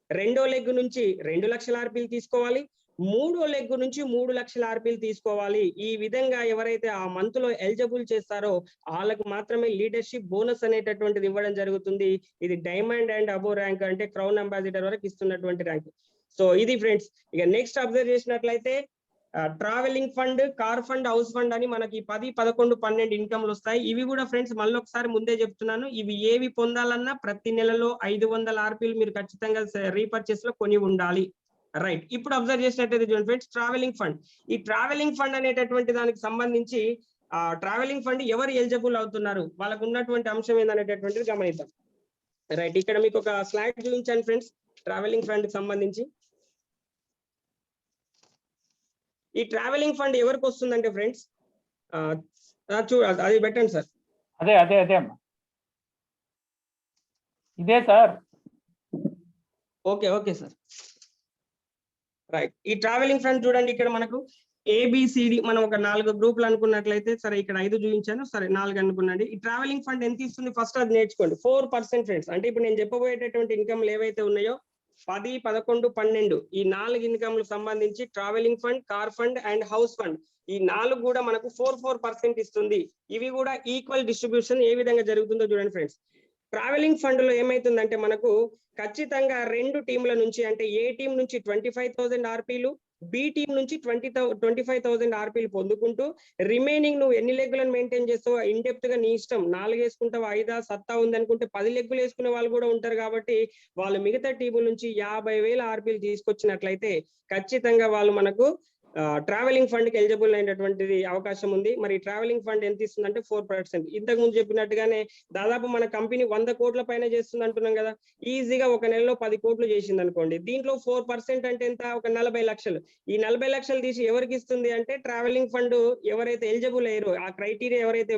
రెండో లెగ్ నుంచి 2,00,000 ఆర్పీలు తీసుకోవాలి, మూడో లెగ్ నుంచి 3,00,000 ఆర్పీలు తీసుకోవాలి. ఈ విధంగా ఎవరైతే ఆ మంత్ లో ఎలిజిబుల్ చేస్తారో వాళ్ళకు మాత్రమే లీడర్షిప్ బోనస్ అనేటటువంటిది ఇవ్వడం జరుగుతుంది. ఇది డైమండ్ అండ్ అబో ర్యాంక్ అంటే క్రౌన్ అంబాసిడర్ వరకు ఇస్తున్నటువంటి ర్యాంక్. సో ఇది ఫ్రెండ్స్. ఇక నెక్స్ట్ అబ్జర్వ్ చేసినట్లయితే travelling fund, car fund, house fund అని మనకి 10, 11, 12 ఇన్కమ్లు వస్తాయి. ఇవి కూడా ఫ్రెండ్స్ మళ్ళీ ఒకసారి ముందే చెప్తున్నాను, ఇవి ఏవి పొందాలన్నా ప్రతి నెలలో 500 ఆర్పీలు మీరు ఖచ్చితంగా రీపర్చేస్ లో కొని ఉండాలి. రైట్. ఇప్పుడు అబ్జర్వ్ చేసినట్టయితే చూడండి ఫ్రెండ్స్, ట్రావెలింగ్ ఫండ్. ఈ ట్రావెలింగ్ ఫండ్ అనేటటువంటి దానికి సంబంధించి ట్రావెలింగ్ ఫండ్ ఎవరు ఎలిజిబుల్ అవుతున్నారు, వాళ్ళకు ఉన్నటువంటి అంశం ఏందనేటటువంటిది గమనిద్దాం. రైట్. ఇక్కడ మీకు ఒక స్లైడ్ చూపించాను ఫ్రెండ్స్ ట్రావెలింగ్ ఫండ్ కి సంబంధించి. ఈ ట్రావెలింగ్ ఫండ్ ఎవరికి వస్తుందంటే ఫ్రెండ్స్ అది పెట్టండి సార్. అదే అమ్మా, ఇదే సార్. Okay sir. రైట్. ఈ ట్రావెలింగ్ ఫండ్ చూడండి, ఇక్కడ మనకు ఏబిసిడి మనం ఒక 4 గ్రూపులు అనుకున్నట్లయితే, సరే ఇక్కడ 5 చూపించాను, సరే 4 అనుకున్నాండి. ఈ ట్రావెలింగ్ ఫండ్ ఎంత ఇస్తుంది ఫస్ట్ అది నేర్చుకోండి. 4% ఫ్రెండ్స్. అంటే ఇప్పుడు నేను చెప్పబోయేటటువంటి ఇన్కమ్లు ఏవైతే ఉన్నాయో 10, 11, 12 ఈ 4 ఇన్కమ్లు సంబంధించి travelling fund, car fund and house fund ఈ 4 కూడా మనకు 4% ఇస్తుంది. ఇవి కూడా ఈక్వల్ డిస్ట్రిబ్యూషన్ ఏ విధంగా జరుగుతుందో చూడండి ఫ్రెండ్స్. ట్రావెలింగ్ ఫండ్ లో ఏమైతుందంటే మనకు ఖచ్చితంగా 2 టీంల నుంచి, అంటే ఏ టీం నుంచి 25,000 ఆర్పీలు, బి టీం నుంచి 25,000 ఆర్పీలు పొందుకుంటూ రిమైనింగ్ నువ్వు ఎన్ని లెగ్గులను మెయింటైన్ చేస్తావో ఇన్ డెప్త్ గా నీ ఇష్టం. 4 వేసుకుంటావు, 5 సత్తా ఉంది అనుకుంటే 10 లెగ్గులు వేసుకునే వాళ్ళు కూడా ఉంటారు. కాబట్టి వాళ్ళు మిగతా టీముల నుంచి 50,000 ఆర్పీలు తీసుకొచ్చినట్లయితే ఖచ్చితంగా వాళ్ళు మనకు ట్రావెలింగ్ ఫండ్ కి ఎలిజిబుల్ అయినటువంటిది అవకాశం ఉంది. మరి ట్రావెలింగ్ ఫండ్ ఎంత ఇస్తుందంటే 4%. ఇంతకు ముందు చెప్పినట్టుగానే దాదాపు మన కంపెనీ 100 కోట్ల పైన చేస్తుంది అంటున్నాం కదా. ఈజీగా ఒక నెలలో 10 కోట్లు చేసింది అనుకోండి, దీంట్లో 4% అంటే ఎంత, ఒక 40 లక్షలు. ఈ 40 లక్షలు తీసి ఎవరికి ఇస్తుంది అంటే ట్రావెలింగ్ ఫండ్ ఎవరైతే ఎలిజిబుల్ అయ్యారో, ఆ క్రైటీరియా ఎవరైతే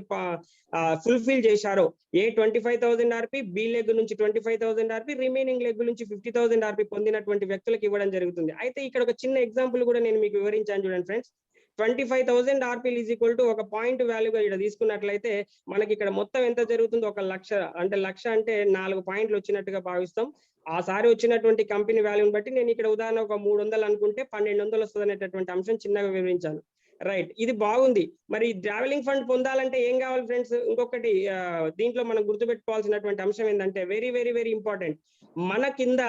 ఫుల్ఫిల్ చేశారో, ఏ 25,000 ఆర్పీ, బి లెగ్ నుంచి 25,000 ఆర్పీ, రిమైనింగ్ లెగ్ నుంచి 50,000 ఆర్పీ పొందినటువంటి వ్యక్తులకు ఇవ్వడం జరుగుతుంది. అయితే ఇక్కడ ఒక చిన్న ఎగ్జాంపుల్ కూడా నేను మీకు వివరించాను చూడండి ఫ్రెండ్స్. 25,000 ఆర్పీలు ఈజ్ ఈక్వల్ టు ఒక పాయింట్ వాల్యూగా ఇక్కడ తీసుకున్నట్లయితే మనకి ఇక్కడ మొత్తం ఎంత జరుగుతుందో 1,00,000. అంటే 1,00,000 అంటే 4 పాయింట్లు వచ్చినట్టుగా భావిస్తాం. ఆ సారి వచ్చినటువంటి కంపెనీ వాల్యూని బట్టి నేను ఇక్కడ ఉదాహరణ ఒక 300 అనుకుంటే 1,200 వస్తుంది అనేటటువంటి అంశం చిన్నగా వివరించాను. రైట్. ఇది బాగుంది. మరి ట్రావెలింగ్ ఫండ్ పొందాలంటే ఏం కావాలి ఫ్రెండ్స్, ఇంకొకటి దీంట్లో మనం గుర్తుపెట్టుకోవాల్సినటువంటి అంశం ఏంటంటే వెరీ వెరీ వెరీ ఇంపార్టెంట్, మన కింద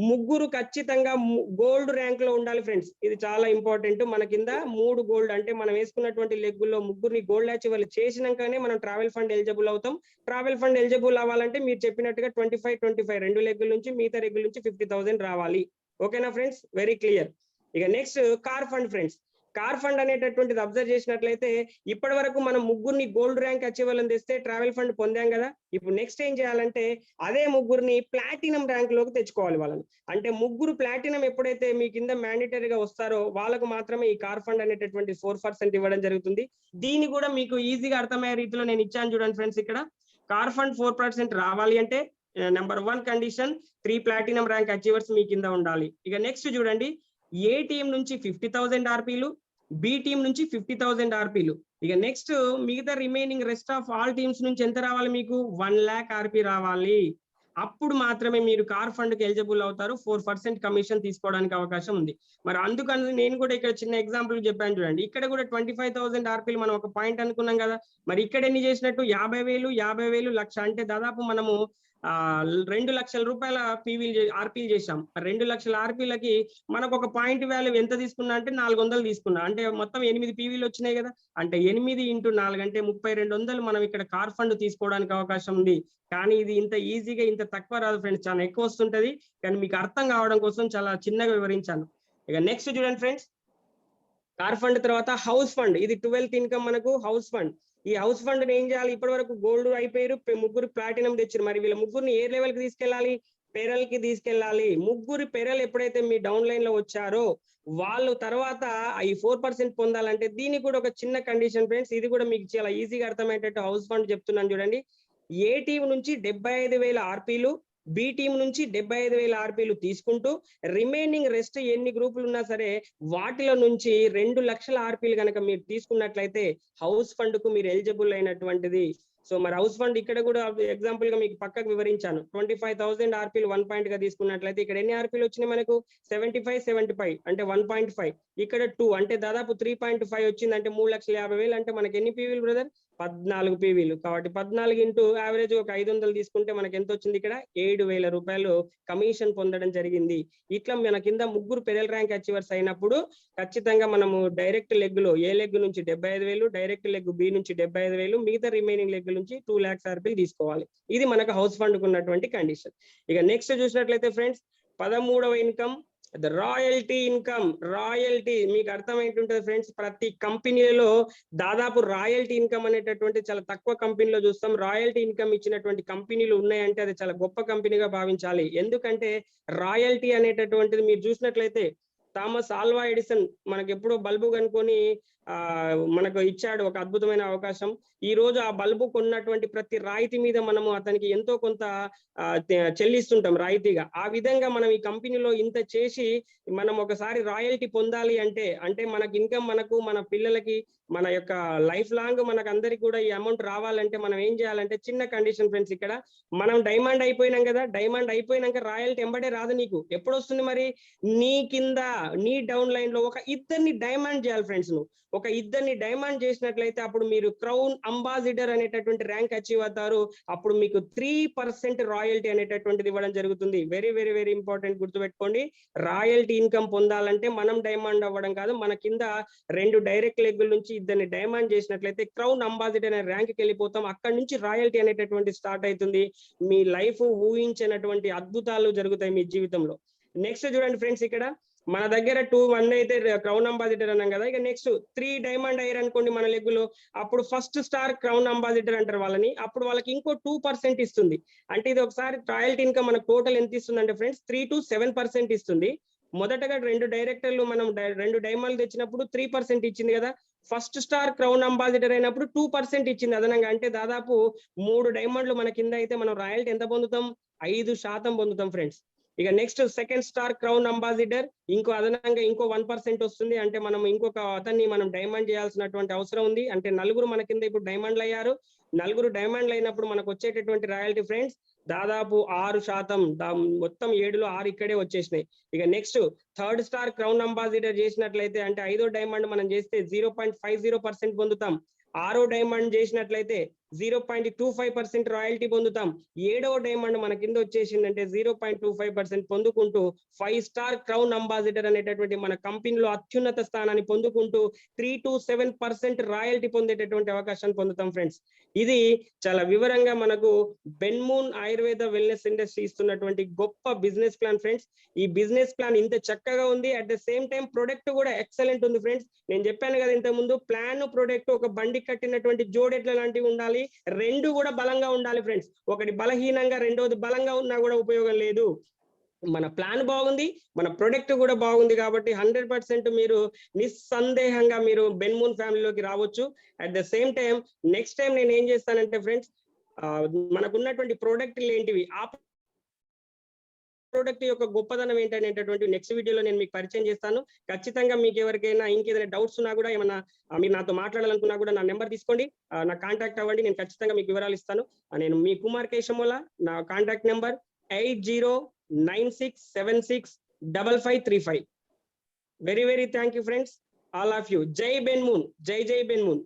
3 ఖచ్చితంగా గోల్డ్ ర్యాంక్ లో ఉండాలి ఫ్రెండ్స్. ఇది చాలా ఇంపార్టెంట్. మన కింద 3 గోల్డ్, అంటే మనం వేసుకున్నటువంటి లెగ్గుల్లో 3 గోల్డ్ అచీవ్ చేసినాకనే మనం ట్రావెల్ ఫండ్ ఎలిజిబుల్ అవుతాం. ట్రావెల్ ఫండ్ ఎలిజిబుల్ అవ్వాలంటే మీరు చెప్పినట్టుగా 25 2 లెగ్గుల నుంచి మిగతా లెగ్గుల నుంచి 50,000 రావాలి. ఓకేనా ఫ్రెండ్స్, వెరీ క్లియర్. ఇక next car fund friends. Car fund అనేటటువంటిది అబ్జర్వ్ చేసినట్లయితే ఇప్పటి వరకు మనం 3 గోల్డ్ ర్యాంక్ అచీవర్లను తెస్తే ట్రావెల్ ఫండ్ పొందాం కదా. ఇప్పుడు నెక్స్ట్ ఏం చేయాలంటే అదే 3 ప్లాటినం ర్యాంక్ లోకి తెచ్చుకోవాలి వాళ్ళని. అంటే 3 ప్లాటినం ఎప్పుడైతే మీ కింద మ్యాండేటరీగా వస్తారో వాళ్ళకు మాత్రమే ఈ కార్ ఫండ్ అనేటటువంటి 4% ఇవ్వడం జరుగుతుంది. దీన్ని కూడా మీకు ఈజీగా అర్థమయ్యే రీతిలో నేను ఇచ్చాను చూడండి ఫ్రెండ్స్. ఇక్కడ కార్ ఫండ్ 4% రావాలి అంటే number 1 condition 3 platinum rank achievers మీ కింద ఉండాలి. ఇక నెక్స్ట్ చూడండి, ఏ టీం నుంచి 50,000 ఆర్పీలు, బి టీం నుంచి 50,000 ఆర్పీలు. ఇక నెక్స్ట్ మిగతా remaining rest of all teams నుంచి ఎంత రావాలి, మీకు 1,00,000 ఆర్పీ రావాలి. అప్పుడు మాత్రమే మీరు కార్ ఫండ్ కి ఎలిజిబుల్ అవుతారు. 4% కమిషన్ తీసుకోవడానికి అవకాశం ఉంది. మరి అందుకని నేను కూడా ఇక్కడ చిన్న ఎగ్జాంపుల్ చెప్పాను చూడండి. ఇక్కడ కూడా 25,000 ఆర్పీలు మనం ఒక పాయింట్ అనుకున్నాం కదా. మరి ఇక్కడ ఎన్ని చేసినట్టు 50,000, 50,000, 1,00,000 అంటే దాదాపు మనము 2 లక్షల రూపాయల ఆర్పీలు చేశాం. 2 లక్షల ఆర్పీలకి మనకు ఒక పాయింట్ వాల్యూ ఎంత తీసుకున్నా అంటే 400 తీసుకున్నా, అంటే మొత్తం 8 పీవీలు వచ్చినాయి కదా. అంటే 8 × 4 అంటే 3200 మనం ఇక్కడ కార్ ఫండ్ తీసుకోవడానికి అవకాశం ఉంది. కానీ ఇది ఇంత ఈజీగా ఇంత తక్కువ రాదు ఫ్రెండ్స్, చాలా ఎక్కువ వస్తుంటది. కానీ మీకు అర్థం కావడం కోసం చాలా చిన్నగా వివరించాను. ఇక నెక్స్ట్ చూడండి ఫ్రెండ్స్, కార్ ఫండ్ తర్వాత హౌస్ ఫండ్. ఇది 12th ఇన్కమ్ మనకు హౌస్ ఫండ్. ఈ హౌస్ ఫండ్ ఏం చేయాలి? ఇప్పటి వరకు గోల్డ్ అయిపోయారు, ముగ్గురు ప్లాటినం తెచ్చారు. మరి వీళ్ళ ముగ్గురిని ఏ లెవెల్ కి తీసుకెళ్ళాలి? పెరల్ కి తీసుకెళ్ళాలి. ముగ్గురు పెరల్ ఎప్పుడైతే మీ డౌన్ లైన్ లో వచ్చారో వాళ్ళు తర్వాత ఈ 4% పొందాలంటే దీనికి కూడా ఒక చిన్న కండిషన్ ఫ్రెండ్స్. ఇది కూడా మీకు చాలా ఈజీగా అర్థమయ్యేటట్టు హౌస్ ఫండ్ చెప్తున్నాను చూడండి. ఏ టీం నుంచి 75,000 ఆర్పీలు, బి టీం నుంచి 75,000 ఆర్పీలు తీసుకుంటూ రిమైనింగ్ రెస్ట్ ఎన్ని గ్రూపులు ఉన్నా సరే వాటిలో నుంచి 2 లక్షల ఆర్పీలు కనుక మీరు తీసుకున్నట్లయితే హౌస్ ఫండ్ కు మీరు ఎలిజిబుల్ అయినటువంటిది. సో మరి హౌస్ ఫండ్ ఇక్కడ కూడా ఎగ్జాంపుల్ గా మీకు పక్కకు వివరించాను. 25,000 ఆర్పీలు 1 పాయింట్ గా తీసుకున్నట్లయితే ఇక్కడ ఎన్ని ఆర్పీలు వచ్చినాయి మనకు? 75 అంటే 1.5, ఇక్కడ 2 అంటే దాదాపు 3.5 వచ్చింది. అంటే 3,50,000 అంటే మనకి ఎన్ని పీవీలు బ్రదర్? 14 పీవీలు. కాబట్టి 14 ఇంటూ యావరేజ్ ఒక 500 తీసుకుంటే మనకి ఎంత వచ్చింది? ఇక్కడ 7,000 రూపాయలు కమిషన్ పొందడం జరిగింది. ఇట్లా మన కింద ముగ్గురు పెరల్ ర్యాంక్ అచీవర్స్ అయినప్పుడు ఖచ్చితంగా మనము డైరెక్ట్ లెగ్ లో ఏ లెగ్ నుంచి 75,000, డైరెక్ట్ లెగ్ బి నుంచి 75,000, మిగతా రిమైనింగ్ లెగ్ నుంచి 2 lakhs ఆర్పీలు తీసుకోవాలి. ఇది మనకు హౌస్ ఫండ్ కు ఉన్నటువంటి కండిషన్. ఇక నెక్స్ట్ చూసినట్లయితే ఫ్రెండ్స్ 13వ ఇన్కమ్ రాయల్టీ ఇన్కమ్. రాయల్టీ మీకు అర్థమైంటుంటది ఫ్రెండ్స్, ప్రతి కంపెనీలలో దాదాపు రాయల్టీ ఇన్కమ్ అనేటటువంటి చాలా తక్కువ కంపెనీలో చూస్తాం. రాయల్టీ ఇన్కమ్ ఇచ్చినటువంటి కంపెనీలు ఉన్నాయంటే అది చాలా గొప్ప కంపెనీగా భావించాలి. ఎందుకంటే రాయల్టీ అనేటటువంటిది మీరు చూసినట్లయితే థామస్ ఆల్వా ఎడిసన్ మనకు ఎప్పుడో బల్బు కనుకొని మనకు ఇచ్చాడు ఒక అద్భుతమైన అవకాశం. ఈ రోజు ఆ బల్బు కొన్నటువంటి ప్రతి రాయితీ మీద మనము అతనికి ఎంతో కొంత చెల్లిస్తుంటాం రాయితీగా. ఆ విధంగా మనం ఈ కంపెనీలో ఇంత చేసి మనం ఒకసారి రాయల్టీ పొందాలి అంటే మనకి ఇన్కమ్ మనకు మన పిల్లలకి మన యొక్క లైఫ్ లాంగ్ మనకు అందరికి కూడా ఈ అమౌంట్ రావాలంటే మనం ఏం చేయాలంటే చిన్న కండిషన్ ఫ్రెండ్స్. ఇక్కడ మనం డైమండ్ అయిపోయినాం కదా, డైమండ్ అయిపోయినాక రాయల్టీ ఎంబడే రాదు. నీకు ఎప్పుడు వస్తుంది? మరి నీ కింద నీ డౌన్ లైన్ లో ఒక ఇద్దరిని డైమండ్ చేయాలి ఫ్రెండ్స్. నువ్వు ఒక ఇద్దరిని డైమండ్ చేసినట్లయితే అప్పుడు మీరు క్రౌన్ అంబాసిడర్ అనేటటువంటి ర్యాంక్ అచీవ్ అవుతారు. అప్పుడు మీకు 3% రాయల్టీ అనేటటువంటిది ఇవ్వడం జరుగుతుంది. వెరీ వెరీ వెరీ ఇంపార్టెంట్, గుర్తుపెట్టుకోండి. రాయల్టీ ఇన్కమ్ పొందాలంటే మనం డైమండ్ అవ్వడం కాదు, మన కింద 2 డైరెక్ట్ లెగ్గుల నుంచి ఇద్దరిని డైమండ్ చేసినట్లయితే క్రౌన్ అంబాసిడర్ అనే ర్యాంక్ కి వెళ్ళిపోతాం. అక్కడి నుంచి రాయల్టీ అనేటటువంటి స్టార్ట్ అవుతుంది. మీ లైఫ్ ఊహించినటువంటి అద్భుతాలు జరుగుతాయి మీ జీవితంలో. నెక్స్ట్ చూడండి ఫ్రెండ్స్, ఇక్కడ మన దగ్గర 1 అయితే క్రౌన్ అంబాసిడర్ అన్నాం కదా. ఇక నెక్స్ట్ 3 డైమండ్ అయ్యారు అనుకోండి మన లెగ్గులో, అప్పుడు ఫస్ట్ స్టార్ క్రౌన్ అంబాసిడర్ అంటారు వాళ్ళని. అప్పుడు వాళ్ళకి ఇంకో 2% ఇస్తుంది. అంటే ఇది ఒకసారి రాయల్టీ ఇన్కమ్ మనకు టోటల్ ఎంత ఇస్తుంది అంటే ఫ్రెండ్స్ 3 to 7% ఇస్తుంది. మొదటగా 2 డైరెక్టర్లు మనం 2 డైమండ్లు తెచ్చినప్పుడు 3% ఇచ్చింది కదా. ఫస్ట్ స్టార్ క్రౌన్ అంబాసిడర్ అయినప్పుడు 2% ఇచ్చింది అదనంగా. అంటే దాదాపు 3 డైమండ్లు మన కింద అయితే మనం రాయల్టీ ఎంత పొందుతాం? 5% పొందుతాం ఫ్రెండ్స్. ఇక next second star crown ambassador ఇంకో అదనంగా ఇంకో 1% వస్తుంది. అంటే మనం ఇంకొక అతన్ని మనం డైమండ్ చేయాల్సినటువంటి అవసరం ఉంది. అంటే 4 మన కింద ఇప్పుడు డైమండ్లు అయ్యారు. 4 డైమండ్లు అయినప్పుడు మనకు వచ్చేటటువంటి రాయల్టీ ఫ్రెండ్స్ దాదాపు 6%. మొత్తం 7లో 6 ఇక్కడే వచ్చేసినాయి. ఇక next third star crown ambassador చేసినట్లయితే అంటే 5వ డైమండ్ మనం చేస్తే 0.50% పొందుతాం. 6వ డైమండ్ చేసినట్లయితే 0.25% రాయల్టీ పొందుతాం. 7వ డైమండ్ మన కింద వచ్చేసిందంటే 0.25% పొందుకుంటూ 5 స్టార్ క్రౌన్ అంబాసిడర్ అనేటటువంటి మన కంపెనీలో అత్యున్నత స్థానాన్ని పొందుకుంటూ 3 to 7% రాయల్టీ పొందేటటువంటి అవకాశాన్ని పొందుతాం ఫ్రెండ్స్. ఇది చాలా వివరంగా మనకు బెన్మూన్ ఆయుర్వేద వెల్నెస్ ఇండస్ట్రీ ఇస్తున్నటువంటి గొప్ప బిజినెస్ ప్లాన్ ఫ్రెండ్స్. ఈ బిజినెస్ ప్లాన్ ఇంత చక్కగా ఉంది, at the same time product కూడా ఎక్సలెంట్ ఉంది ఫ్రెండ్స్. నేను చెప్పాను కదా ఇంత ముందు, ప్లాన్ ప్రొడక్ట్ ఒక బండి కట్టినటువంటి జోడెట్ల లాంటివి ఉండాలి. 2 కూడా బలంగా ఉండాలి ఫ్రెండ్స్. ఒకటి బలహీనంగా రెండోది బలంగా ఉన్నా కూడా ఉపయోగం లేదు. మన ప్లాన్ బాగుంది, మన ప్రొడక్ట్ కూడా బాగుంది కాబట్టి 100% మీరు నిస్సందేహంగా మీరు బెన్మూన్ ఫ్యామిలీలోకి రావచ్చు. At the same time next time నేను ఏం చేస్తానంటే ఫ్రెండ్స్, మనకున్నటువంటి ప్రోడక్ట్లు ఏంటివి, ఆ ప్రోడక్ట్ యొక్క గొప్పదనం ఏంటనేటటువంటి నెక్స్ట్ వీడియోలో నేను మీకు పరిచయం చేస్తాను. ఖచ్చితంగా మీకు ఎవరికైనా ఇంకేదైనా డౌట్స్ ఉన్నా కూడా, ఏమన్నా మీరు నాతో మాట్లాడాలనుకున్నా కూడా నా నెంబర్ తీసుకోండి, నా కాంటాక్ట్ అవ్వండి. నేను ఖచ్చితంగా మీకు వివరాలు ఇస్తాను. నేను మీ కుమార్ కేశమోల. నా contact number 8096765535. Very very thank you friends, all of you. జై బెన్మూన్, జై జై బెన్మూన్.